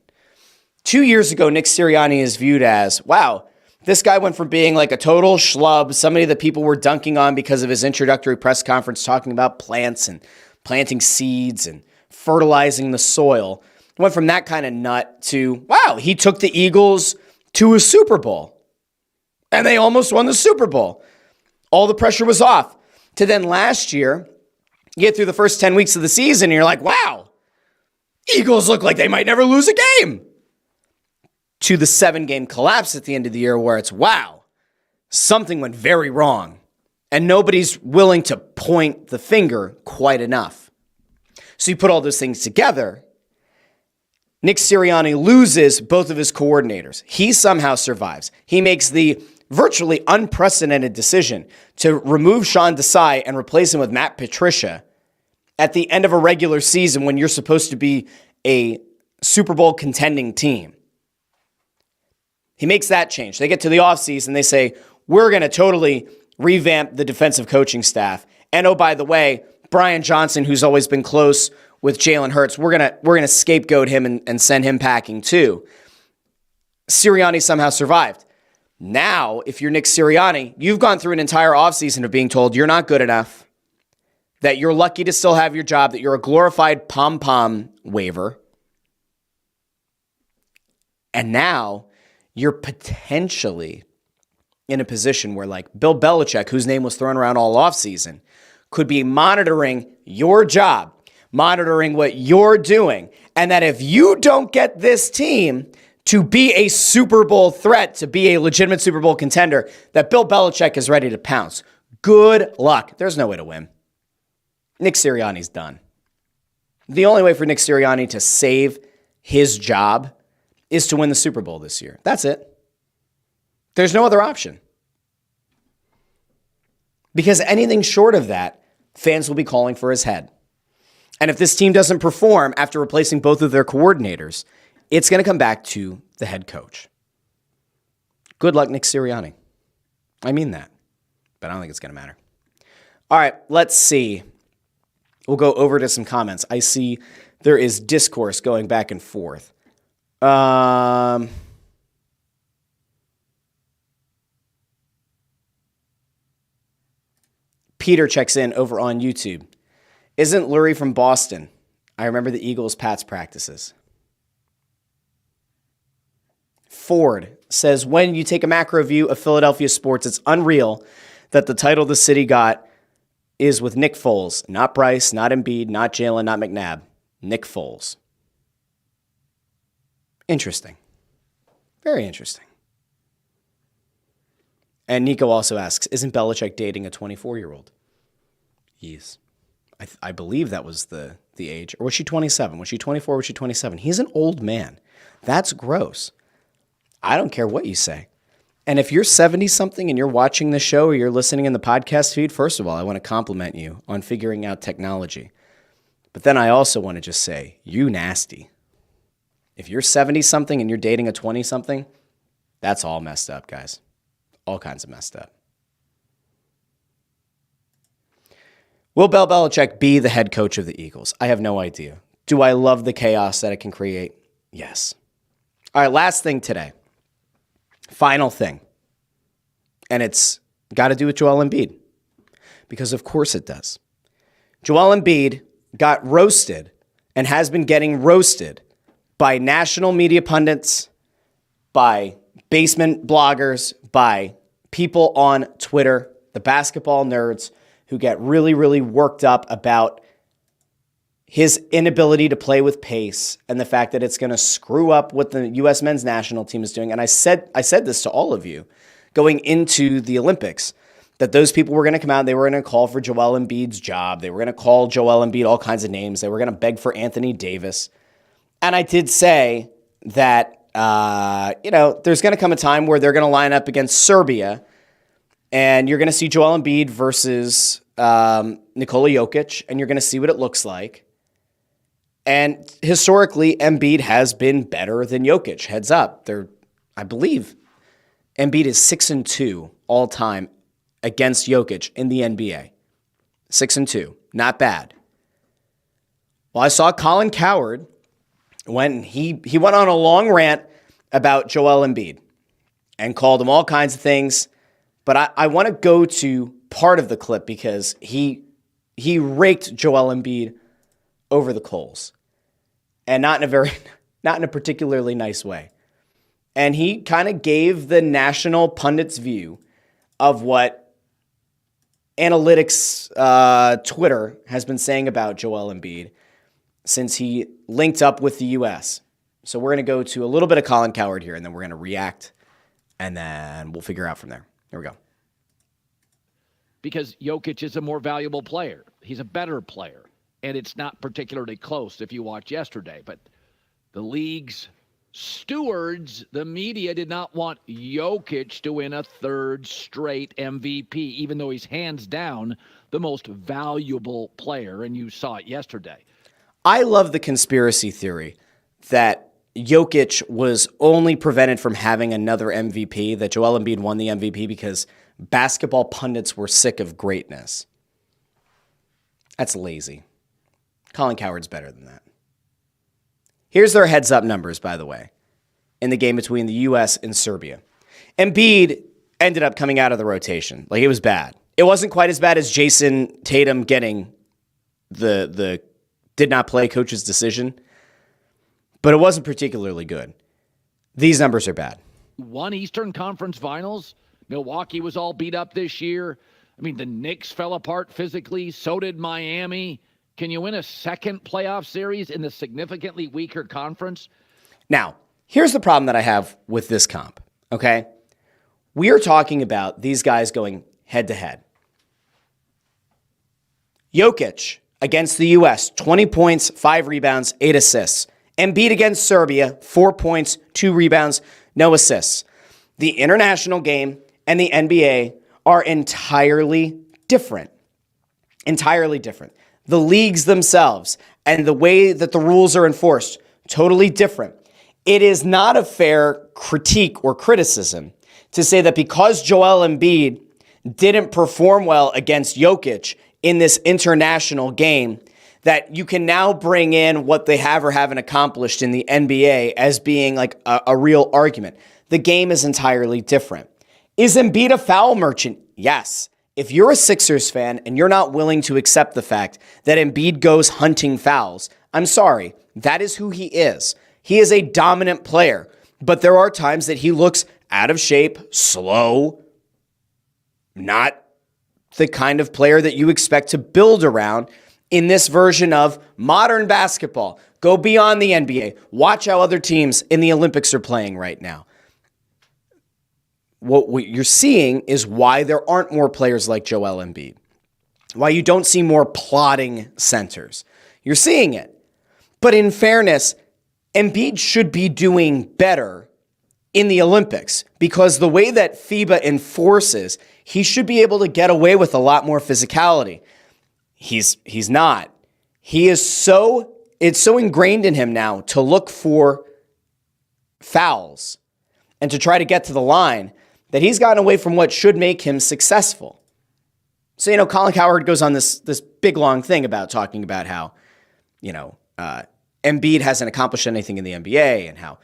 2 years ago, Nick Sirianni is viewed as, wow, this guy went from being like a total schlub, somebody that people were dunking on because of his introductory press conference talking about plants and planting seeds and fertilizing the soil. Went from that kind of nut to, wow, he took the Eagles to a Super Bowl. And they almost won the Super Bowl. All the pressure was off. To then last year, you get through the first 10 weeks of the season and you're like, wow, Eagles look like they might never lose a game. To the 7-game collapse at the end of the year where it's, wow, something went very wrong. And nobody's willing to point the finger quite enough. So you put all those things together. Nick Sirianni loses both of his coordinators. He somehow survives. He makes the virtually unprecedented decision to remove Sean Desai and replace him with Matt Patricia at the end of a regular season when you're supposed to be a Super Bowl contending team. He makes that change. They get to the offseason, they say, we're going to totally revamp the defensive coaching staff. And oh, by the way, Brian Johnson, who's always been close with Jalen Hurts, we're gonna scapegoat him and send him packing too. Sirianni somehow survived. Now, if you're Nick Sirianni, you've gone through an entire offseason of being told you're not good enough, that you're lucky to still have your job, that you're a glorified pom-pom waiver. And now you're potentially in a position where, like, Bill Belichick, whose name was thrown around all offseason, could be monitoring your job, monitoring what you're doing, and that if you don't get this team to be a Super Bowl threat, to be a legitimate Super Bowl contender, that Bill Belichick is ready to pounce. Good luck. There's no way to win. Nick Sirianni's done. The only way for Nick Sirianni to save his job is to win the Super Bowl this year. That's it. There's no other option. Because anything short of that, fans will be calling for his head. And if this team doesn't perform after replacing both of their coordinators, it's going to come back to the head coach. Good luck, Nick Sirianni. I mean that. But I don't think it's going to matter. All right, let's see. We'll go over to some comments. I see there is discourse going back and forth. Peter checks in over on YouTube. Isn't Lurie from Boston? I remember the Eagles-Pats practices. Ford says, when you take a macro view of Philadelphia sports, it's unreal that the title the city got is with Nick Foles. Not Bryce, not Embiid, not Jalen, not McNabb. Nick Foles. Interesting. Very interesting. And Nico also asks, isn't Belichick dating a 24-year-old? He's, I believe that was the age. Or was she 27? Was she 24? Was she 27? He's an old man. That's gross. I don't care what you say. And if you're 70-something and you're watching the show or you're listening in the podcast feed, first of all, I want to compliment you on figuring out technology. But then I also want to just say, you nasty. If you're 70-something and you're dating a 20-something, that's all messed up, guys. All kinds of messed up. Will Bill Belichick be the head coach of the Eagles? I have no idea. Do I love the chaos that it can create? Yes. All right, last thing today. Final thing. And it's got to do with Joel Embiid. Because of course it does. Joel Embiid got roasted and has been getting roasted by national media pundits by basement bloggers, by people on Twitter, the basketball nerds who get really, really worked up about his inability to play with pace and the fact that it's going to screw up what the U.S. men's national team is doing. And I said this to all of you going into the Olympics, that those people were going to come out and they were going to call for Joel Embiid's job. They were going to call Joel Embiid all kinds of names. They were going to beg for Anthony Davis. And I did say that, there's going to come a time where they're going to line up against Serbia and you're going to see Joel Embiid versus Nikola Jokic, and you're going to see what it looks like. And historically, Embiid has been better than Jokic. Heads up. I believe Embiid is 6-2 all time against Jokic in the NBA. 6-2. Not bad. Well, I saw Colin Cowherd when he went on a long rant about Joel Embiid and called him all kinds of things. But I want to go to part of the clip because he raked Joel Embiid over the coals, and not in a particularly nice way. And he kind of gave the national pundits' view of what analytics Twitter has been saying about Joel Embiid since he linked up with the U.S. So we're going to go to a little bit of Colin Cowherd here, and then we're going to react, and then we'll figure out from there. Here we go. Because Jokic is a more valuable player. He's a better player. And it's not particularly close if you watch yesterday. But the league's stewards, the media, did not want Jokic to win a third straight MVP, even though he's hands down the most valuable player. And you saw it yesterday. I love the conspiracy theory that Jokic was only prevented from having another MVP, that Joel Embiid won the MVP because basketball pundits were sick of greatness. That's lazy. Colin Cowherd's better than that. Here's their heads-up numbers, by the way, in the game between the U.S. and Serbia. Embiid ended up coming out of the rotation. Like, it was bad. It wasn't quite as bad as Jason Tatum getting the did not play coach's decision, but it wasn't particularly good. These numbers are bad. One Eastern Conference Finals. Milwaukee was all beat up this year. I mean, the Knicks fell apart physically. So did Miami. Can you win a second playoff series in the significantly weaker conference? Now, here's the problem that I have with this comp, okay? We are talking about these guys going head-to-head. Jokic against the U.S., 20 points, 5 rebounds, 8 assists. Embiid against Serbia, 4 points, 2 rebounds, no assists. The international game and the NBA are entirely different. Entirely different. The leagues themselves and the way that the rules are enforced, totally different. It is not a fair critique or criticism to say that because Joel Embiid didn't perform well against Jokic in this international game, that you can now bring in what they have or haven't accomplished in the NBA as being like a real argument. The game is entirely different. Is Embiid a foul merchant? Yes. If you're a Sixers fan and you're not willing to accept the fact that Embiid goes hunting fouls, I'm sorry. That is who he is. He is a dominant player, but there are times that he looks out of shape, slow, not the kind of player that you expect to build around in this version of modern basketball. Go beyond the NBA. Watch how other teams in the Olympics are playing right now. What you're seeing is why there aren't more players like Joel Embiid, why you don't see more plotting centers. You're seeing it. But in fairness, Embiid should be doing better in the Olympics because the way that FIBA enforces, he should be able to get away with a lot more physicality. He's not. It's so ingrained in him now to look for fouls and to try to get to the line that he's gotten away from what should make him successful. So, Colin Cowherd goes on this big, long thing about talking about how, Embiid hasn't accomplished anything in the NBA and how,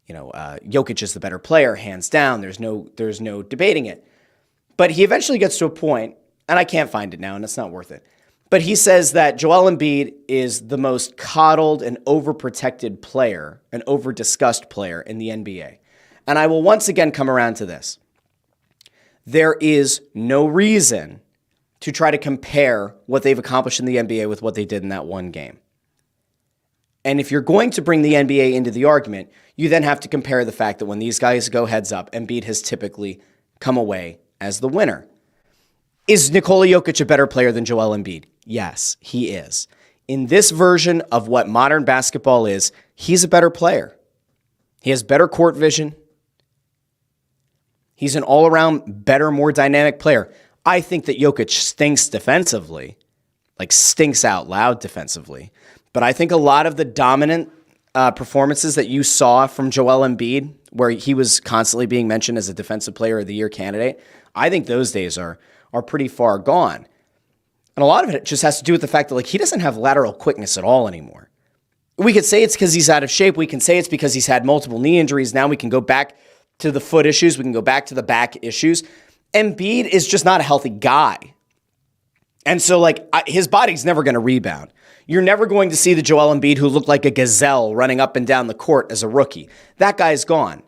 Jokic is the better player, hands down. There's no debating it. But he eventually gets to a point, and I can't find it now, and it's not worth it. But he says that Joel Embiid is the most coddled and overprotected player, an over-discussed player in the NBA. And I will once again come around to this. There is no reason to try to compare what they've accomplished in the NBA with what they did in that one game. And if you're going to bring the NBA into the argument, you then have to compare the fact that when these guys go heads up, Embiid has typically come away as the winner. Is Nikola Jokic a better player than Joel Embiid? Yes, he is. In this version of what modern basketball is, he's a better player. He has better court vision. He's an all-around better, more dynamic player. I think that Jokic stinks defensively, like stinks out loud defensively. But I think a lot of the dominant performances that you saw from Joel Embiid, where he was constantly being mentioned as a defensive player of the year candidate, I think those days are pretty far gone. And a lot of it just has to do with the fact that he doesn't have lateral quickness at all anymore. We could say it's because he's out of shape. We can say it's because he's had multiple knee injuries. Now we can go back to the foot issues. We can go back to the back issues. Embiid is just not a healthy guy. And so, his body's never going to rebound. You're never going to see the Joel Embiid who looked like a gazelle running up and down the court as a rookie. That guy's gone.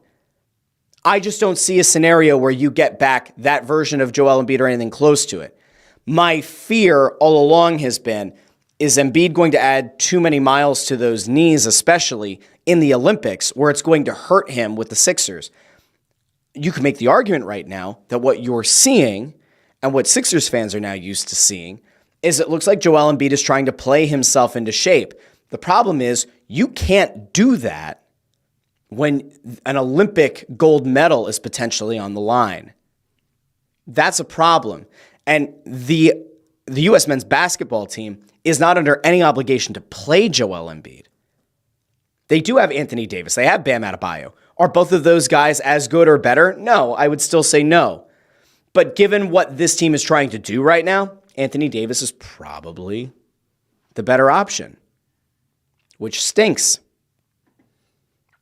I just don't see a scenario where you get back that version of Joel Embiid or anything close to it. My fear all along has been, is Embiid going to add too many miles to those knees, especially in the Olympics, where it's going to hurt him with the Sixers? You can make the argument right now that what you're seeing and what Sixers fans are now used to seeing is it looks like Joel Embiid is trying to play himself into shape. The problem is you can't do that when an Olympic gold medal is potentially on the line. That's a problem. And the U.S. men's basketball team is not under any obligation to play Joel Embiid. They do have Anthony Davis. They have Bam Adebayo. Are both of those guys as good or better? No, I would still say no. But given what this team is trying to do right now, Anthony Davis is probably the better option, which stinks.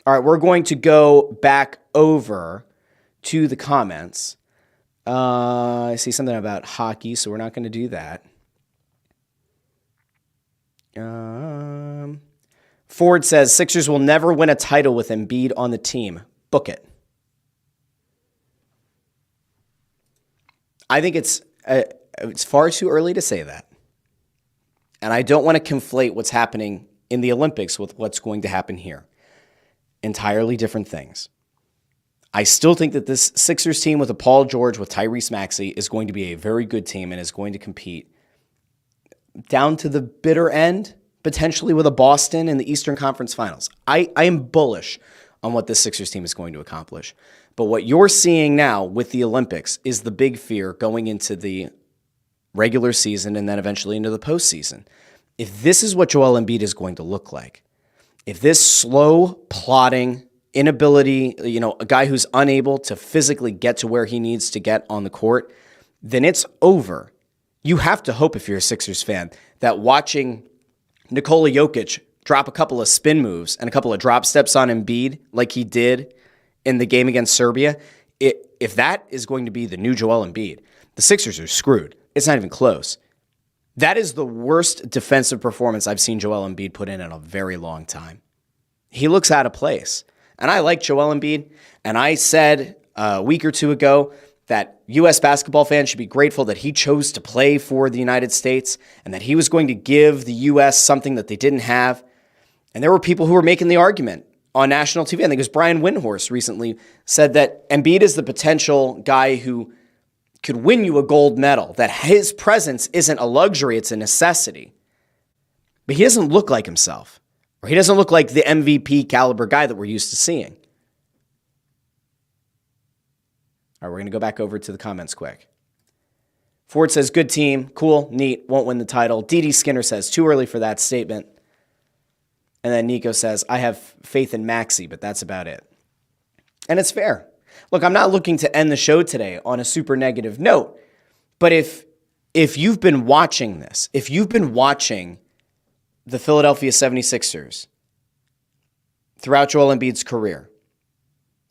All right, we're going to go back over to the comments. I see something about hockey, so we're not going to do that. Ford says, Sixers will never win a title with Embiid on the team. Book it. I think it's far too early to say that. And I don't want to conflate what's happening in the Olympics with what's going to happen here. Entirely different things. I still think that this Sixers team with a Paul George, with Tyrese Maxey, is going to be a very good team and is going to compete down to the bitter end, potentially with a Boston in the Eastern Conference Finals. I am bullish on what this Sixers team is going to accomplish. But what you're seeing now with the Olympics is the big fear going into the regular season and then eventually into the postseason. If this is what Joel Embiid is going to look like, if this slow, plodding, inability, a guy who's unable to physically get to where he needs to get on the court, then it's over. You have to hope, if you're a Sixers fan, that watching Nikola Jokic drop a couple of spin moves and a couple of drop steps on Embiid like he did in the game against Serbia, if that is going to be the new Joel Embiid, the Sixers are screwed. It's not even close. That is the worst defensive performance I've seen Joel Embiid put in a very long time. He looks out of place. And I like Joel Embiid, and I said a week or two ago that U.S. basketball fans should be grateful that he chose to play for the United States and that he was going to give the U.S. something that they didn't have. And there were people who were making the argument on national TV. I think it was Brian Windhorst recently said that Embiid is the potential guy who could win you a gold medal, that his presence isn't a luxury, it's a necessity. But he doesn't look like himself, or he doesn't look like the MVP caliber guy that we're used to seeing. All right, we're going to go back over to the comments quick. Ford says, good team, cool, neat, won't win the title. D.D. Skinner says, too early for that statement. And then Nico says, I have faith in Maxey, but that's about it. And it's fair. Look, I'm not looking to end the show today on a super negative note, but if you've been watching this, if you've been watching the Philadelphia 76ers throughout Joel Embiid's career,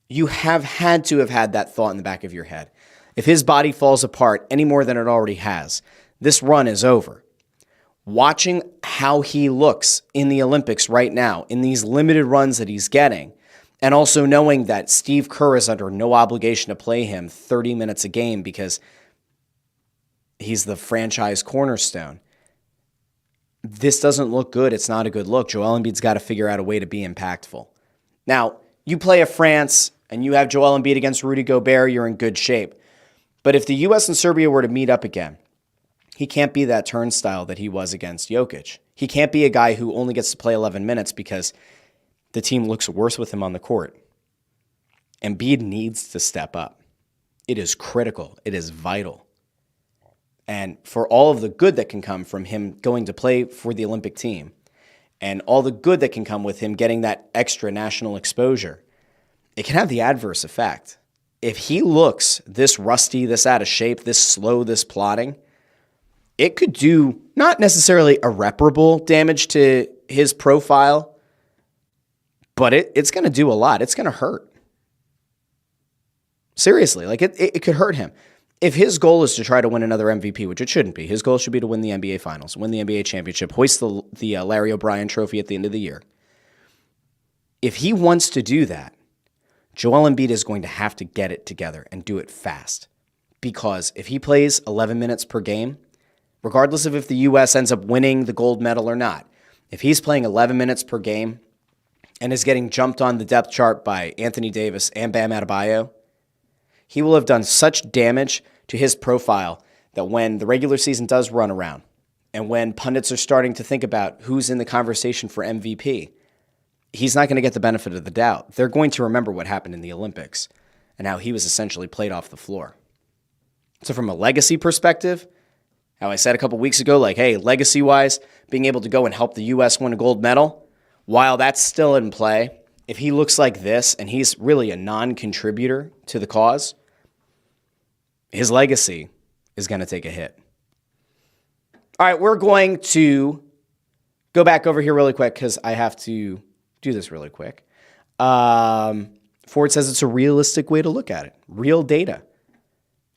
you have had to have had that thought in the back of your head. If his body falls apart any more than it already has, this run is over. Watching how he looks in the Olympics right now, in these limited runs that he's getting, And also knowing that Steve Kerr is under no obligation to play him 30 minutes a game because he's the franchise cornerstone. This doesn't look good. It's not a good look. Joel Embiid's got to figure out a way to be impactful. Now, you play a France and you have Joel Embiid against Rudy Gobert, you're in good shape. But if the U.S. and Serbia were to meet up again, he can't be that turnstile that he was against Jokic. He can't be a guy who only gets to play 11 minutes because the team looks worse with him on the court. Embiid needs to step up. It is critical. It is vital. And for all of the good that can come from him going to play for the Olympic team and all the good that can come with him getting that extra national exposure, it can have the adverse effect. If he looks this rusty, this out of shape, this slow, this plodding, it could do not necessarily irreparable damage to his profile, but it's going to do a lot. It's going to hurt. Seriously, like it could hurt him. If his goal is to try to win another MVP, which it shouldn't be, his goal should be to win the NBA Finals, win the NBA championship, hoist the Larry O'Brien trophy at the end of the year. If he wants to do that, Joel Embiid is going to have to get it together and do it fast. Because if he plays 11 minutes per game, regardless of if the U.S. ends up winning the gold medal or not, if he's playing 11 minutes per game and is getting jumped on the depth chart by Anthony Davis and Bam Adebayo, he will have done such damage to his profile that when the regular season does run around and when pundits are starting to think about who's in the conversation for MVP, he's not going to get the benefit of the doubt. They're going to remember what happened in the Olympics and how he was essentially played off the floor. So from a legacy perspective, how I said a couple weeks ago, like, hey, legacy-wise, being able to go and help the U.S. win a gold medal, while that's still in play, if he looks like this and he's really a non-contributor to the cause, his legacy is going to take a hit. All right, we're going to go back over here really quick because I have to do this really quick. Ford says it's a realistic way to look at it. Real data.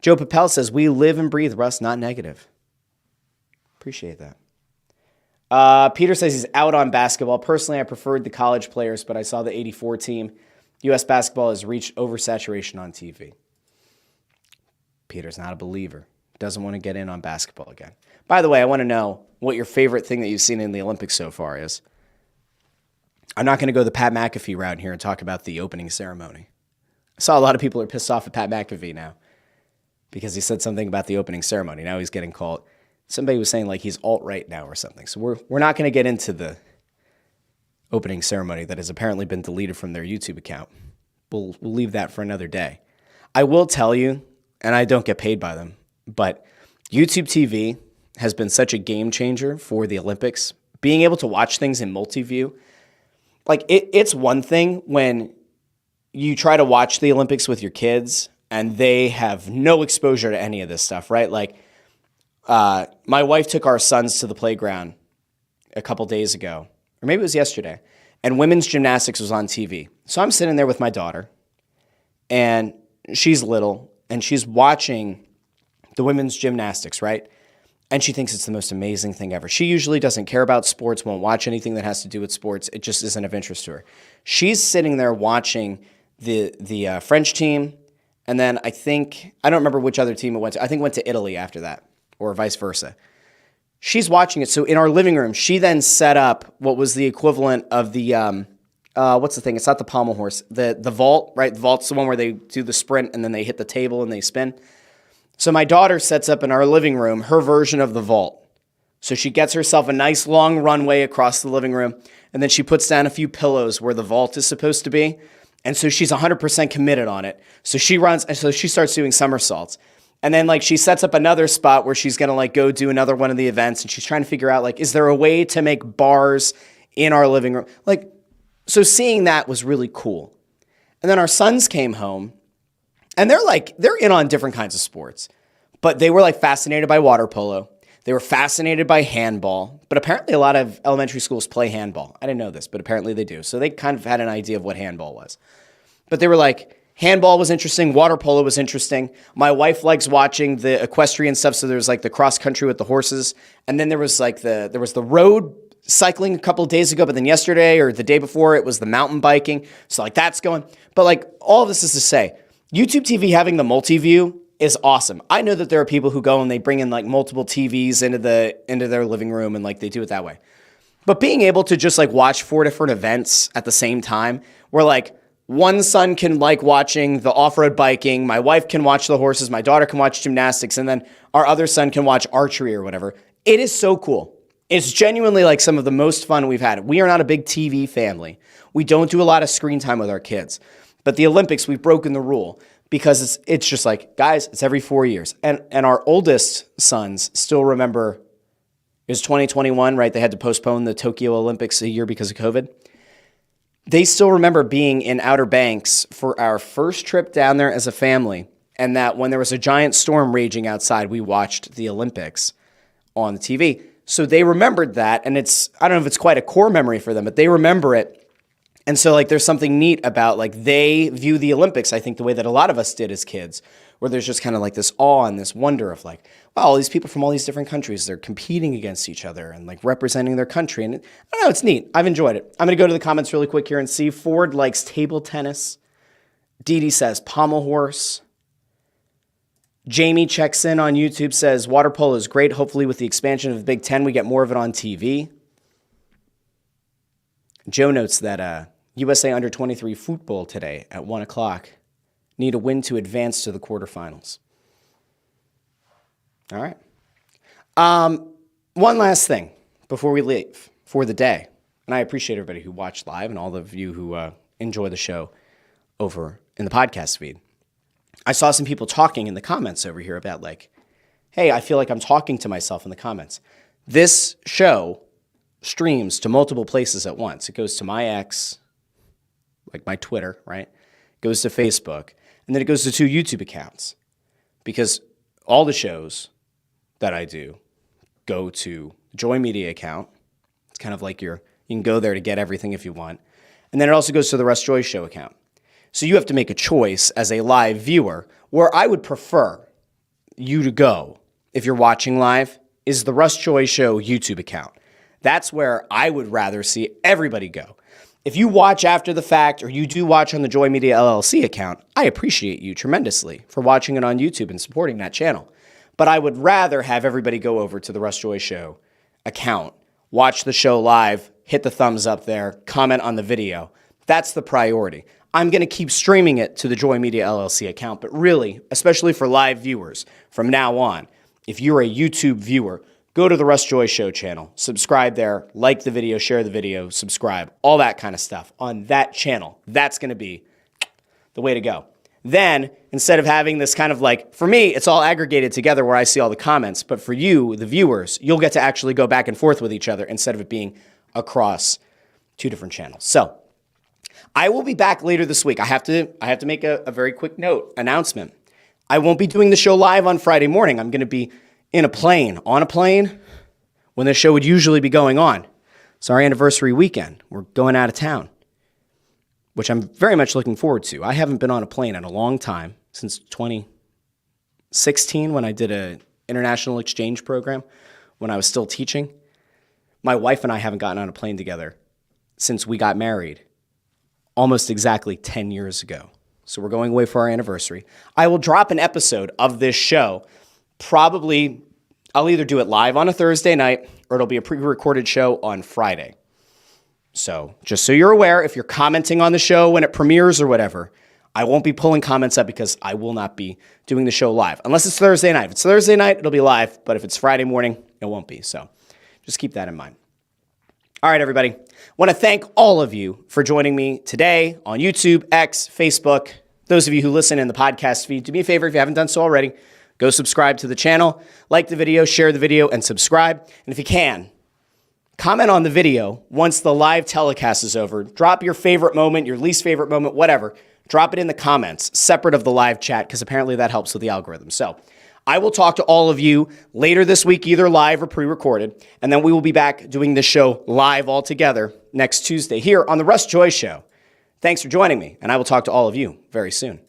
Joe Papel says, we live and breathe, Russ, not negative. Appreciate that. Peter says he's out on basketball. Personally, I preferred the college players, but I saw the 84 team. U.S. basketball has reached oversaturation on TV. Peter's not a believer. Doesn't want to get in on basketball again. By the way, I want to know what your favorite thing that you've seen in the Olympics so far is. I'm not going to go the Pat McAfee route here and talk about the opening ceremony. I saw a lot of people are pissed off at Pat McAfee now because he said something about the opening ceremony. Now he's getting called. Somebody was saying like he's alt-right now or something. So we're not going to get into the opening ceremony that has apparently been deleted from their YouTube account. We'll leave that for another day. I will tell you, and I don't get paid by them, but YouTube TV has been such a game changer for the Olympics. Being able to watch things in multi-view, like it's one thing when you try to watch the Olympics with your kids and they have no exposure to any of this stuff, right? Like, my wife took our sons to the playground a couple days ago, or maybe it was yesterday, and women's gymnastics was on TV. So I'm sitting there with my daughter, and she's little, and she's watching the women's gymnastics, right? And she thinks it's the most amazing thing ever. She usually doesn't care about sports, won't watch anything that has to do with sports. It just isn't of interest to her. She's sitting there watching the French team, and then I don't remember which other team it went to. I think it went to Italy after that, or vice versa. She's watching it. So in our living room, she then set up what was the equivalent of the, what's the thing? It's not the pommel horse. The vault, right? The vault's the one where they do the sprint and then they hit the table and they spin. So my daughter sets up in our living room her version of the vault. So she gets herself a nice long runway across the living room, and then she puts down a few pillows where the vault is supposed to be. And so she's 100% committed on it. So she runs, and so she starts doing somersaults. And then like she sets up another spot where she's going to like go do another one of the events, and she's trying to figure out like, is there a way to make bars in our living room? Like, so seeing that was really cool. And then our sons came home, and they're in on different kinds of sports, but they were like fascinated by water polo. They were fascinated by handball, but apparently a lot of elementary schools play handball. I didn't know this, but apparently they do. So they kind of had an idea of what handball was. But they were like, handball was interesting. Water polo was interesting. My wife likes watching the equestrian stuff. So there's like the cross country with the horses. And then there was like the road cycling a couple of days ago, but then yesterday or the day before it was the mountain biking. So like that's going. But like all of this is to say, YouTube TV having the multi-view is awesome. I know that there are people who go and they bring in like multiple TVs into their living room and like they do it that way. But being able to just like watch 4 different events at the same time, where like one son can like watching the off-road biking, my wife can watch the horses, my daughter can watch gymnastics, and then our other son can watch archery or whatever. It is so cool. It's genuinely like some of the most fun we've had. We are not a big TV family. We don't do a lot of screen time with our kids. But the Olympics, we've broken the rule because it's just like, guys, it's every 4 years. And our oldest sons still remember, it was 2021, right? They had to postpone the Tokyo Olympics a year because of COVID. They still remember being in Outer Banks for our first trip down there as a family, and that when there was a giant storm raging outside, we watched the Olympics on the TV. So they remembered that, and I don't know if it's quite a core memory for them, but they remember it. And so like there's something neat about like they view the Olympics, I think, the way that a lot of us did as kids, where there's just kind of like this awe and this wonder of like, wow, all these people from all these different countries, they're competing against each other and like representing their country. And I don't know, it's neat. I've enjoyed it. I'm going to go to the comments really quick here and see. Ford likes table tennis. Dee Dee says pommel horse. Jamie checks in on YouTube, says water polo is great. Hopefully with the expansion of the Big Ten, we get more of it on TV. Joe notes that USA Under-23 football today at 1 o'clock need a win to advance to the quarterfinals. All right. One last thing before we leave for the day. And I appreciate everybody who watched live and all of you who enjoy the show over in the podcast feed. I saw some people talking in the comments over here about like, hey, I feel like I'm talking to myself in the comments. This show streams to multiple places at once. It goes to my X, like my Twitter, right? It goes to Facebook, and then it goes to 2 YouTube accounts because all the shows that I do go to the Joy Media account. It's kind of like you can go there to get everything if you want. And then it also goes to the Russ Joy Show account. So you have to make a choice as a live viewer. Where I would prefer you to go if you're watching live is the Russ Joy Show YouTube account. That's where I would rather see everybody go. If you watch after the fact or you do watch on the Joy Media LLC account, I appreciate you tremendously for watching it on YouTube and supporting that channel. But I would rather have everybody go over to the Russ Joy Show account, watch the show live, hit the thumbs up there, comment on the video. That's the priority. I'm going to keep streaming it to the Joy Media LLC account, but really, especially for live viewers, from now on, if you're a YouTube viewer, go to the Russ Joy Show channel, subscribe there, like the video, share the video, subscribe, all that kind of stuff on that channel. That's going to be the way to go. Then, instead of having this kind of like, for me, it's all aggregated together where I see all the comments, but for you, the viewers, you'll get to actually go back and forth with each other instead of it being across 2 different channels. So, I will be back later this week. I have to make a very quick announcement. I won't be doing the show live on Friday morning. I'm going to be on a plane, when the show would usually be going on. It's our anniversary weekend. We're going out of town, which I'm very much looking forward to. I haven't been on a plane in a long time, since 2016 when I did an international exchange program when I was still teaching. My wife and I haven't gotten on a plane together since we got married almost exactly 10 years ago. So we're going away for our anniversary. I will drop an episode of this show. Probably, I'll either do it live on a Thursday night or it'll be a pre-recorded show on Friday. So just so you're aware, if you're commenting on the show when it premieres or whatever, I won't be pulling comments up because I will not be doing the show live. Unless it's Thursday night. If it's Thursday night, it'll be live. But if it's Friday morning, it won't be. So just keep that in mind. All right, everybody. I want to thank all of you for joining me today on YouTube, X, Facebook. Those of you who listen in the podcast feed, do me a favor if you haven't done so already. Go subscribe to the channel, like the video, share the video, and subscribe. And if you can, comment on the video once the live telecast is over. Drop your favorite moment, your least favorite moment, whatever. Drop it in the comments, separate of the live chat, because apparently that helps with the algorithm. So I will talk to all of you later this week, either live or pre-recorded, and then we will be back doing this show live all together next Tuesday here on the Russ Joy Show. Thanks for joining me, and I will talk to all of you very soon.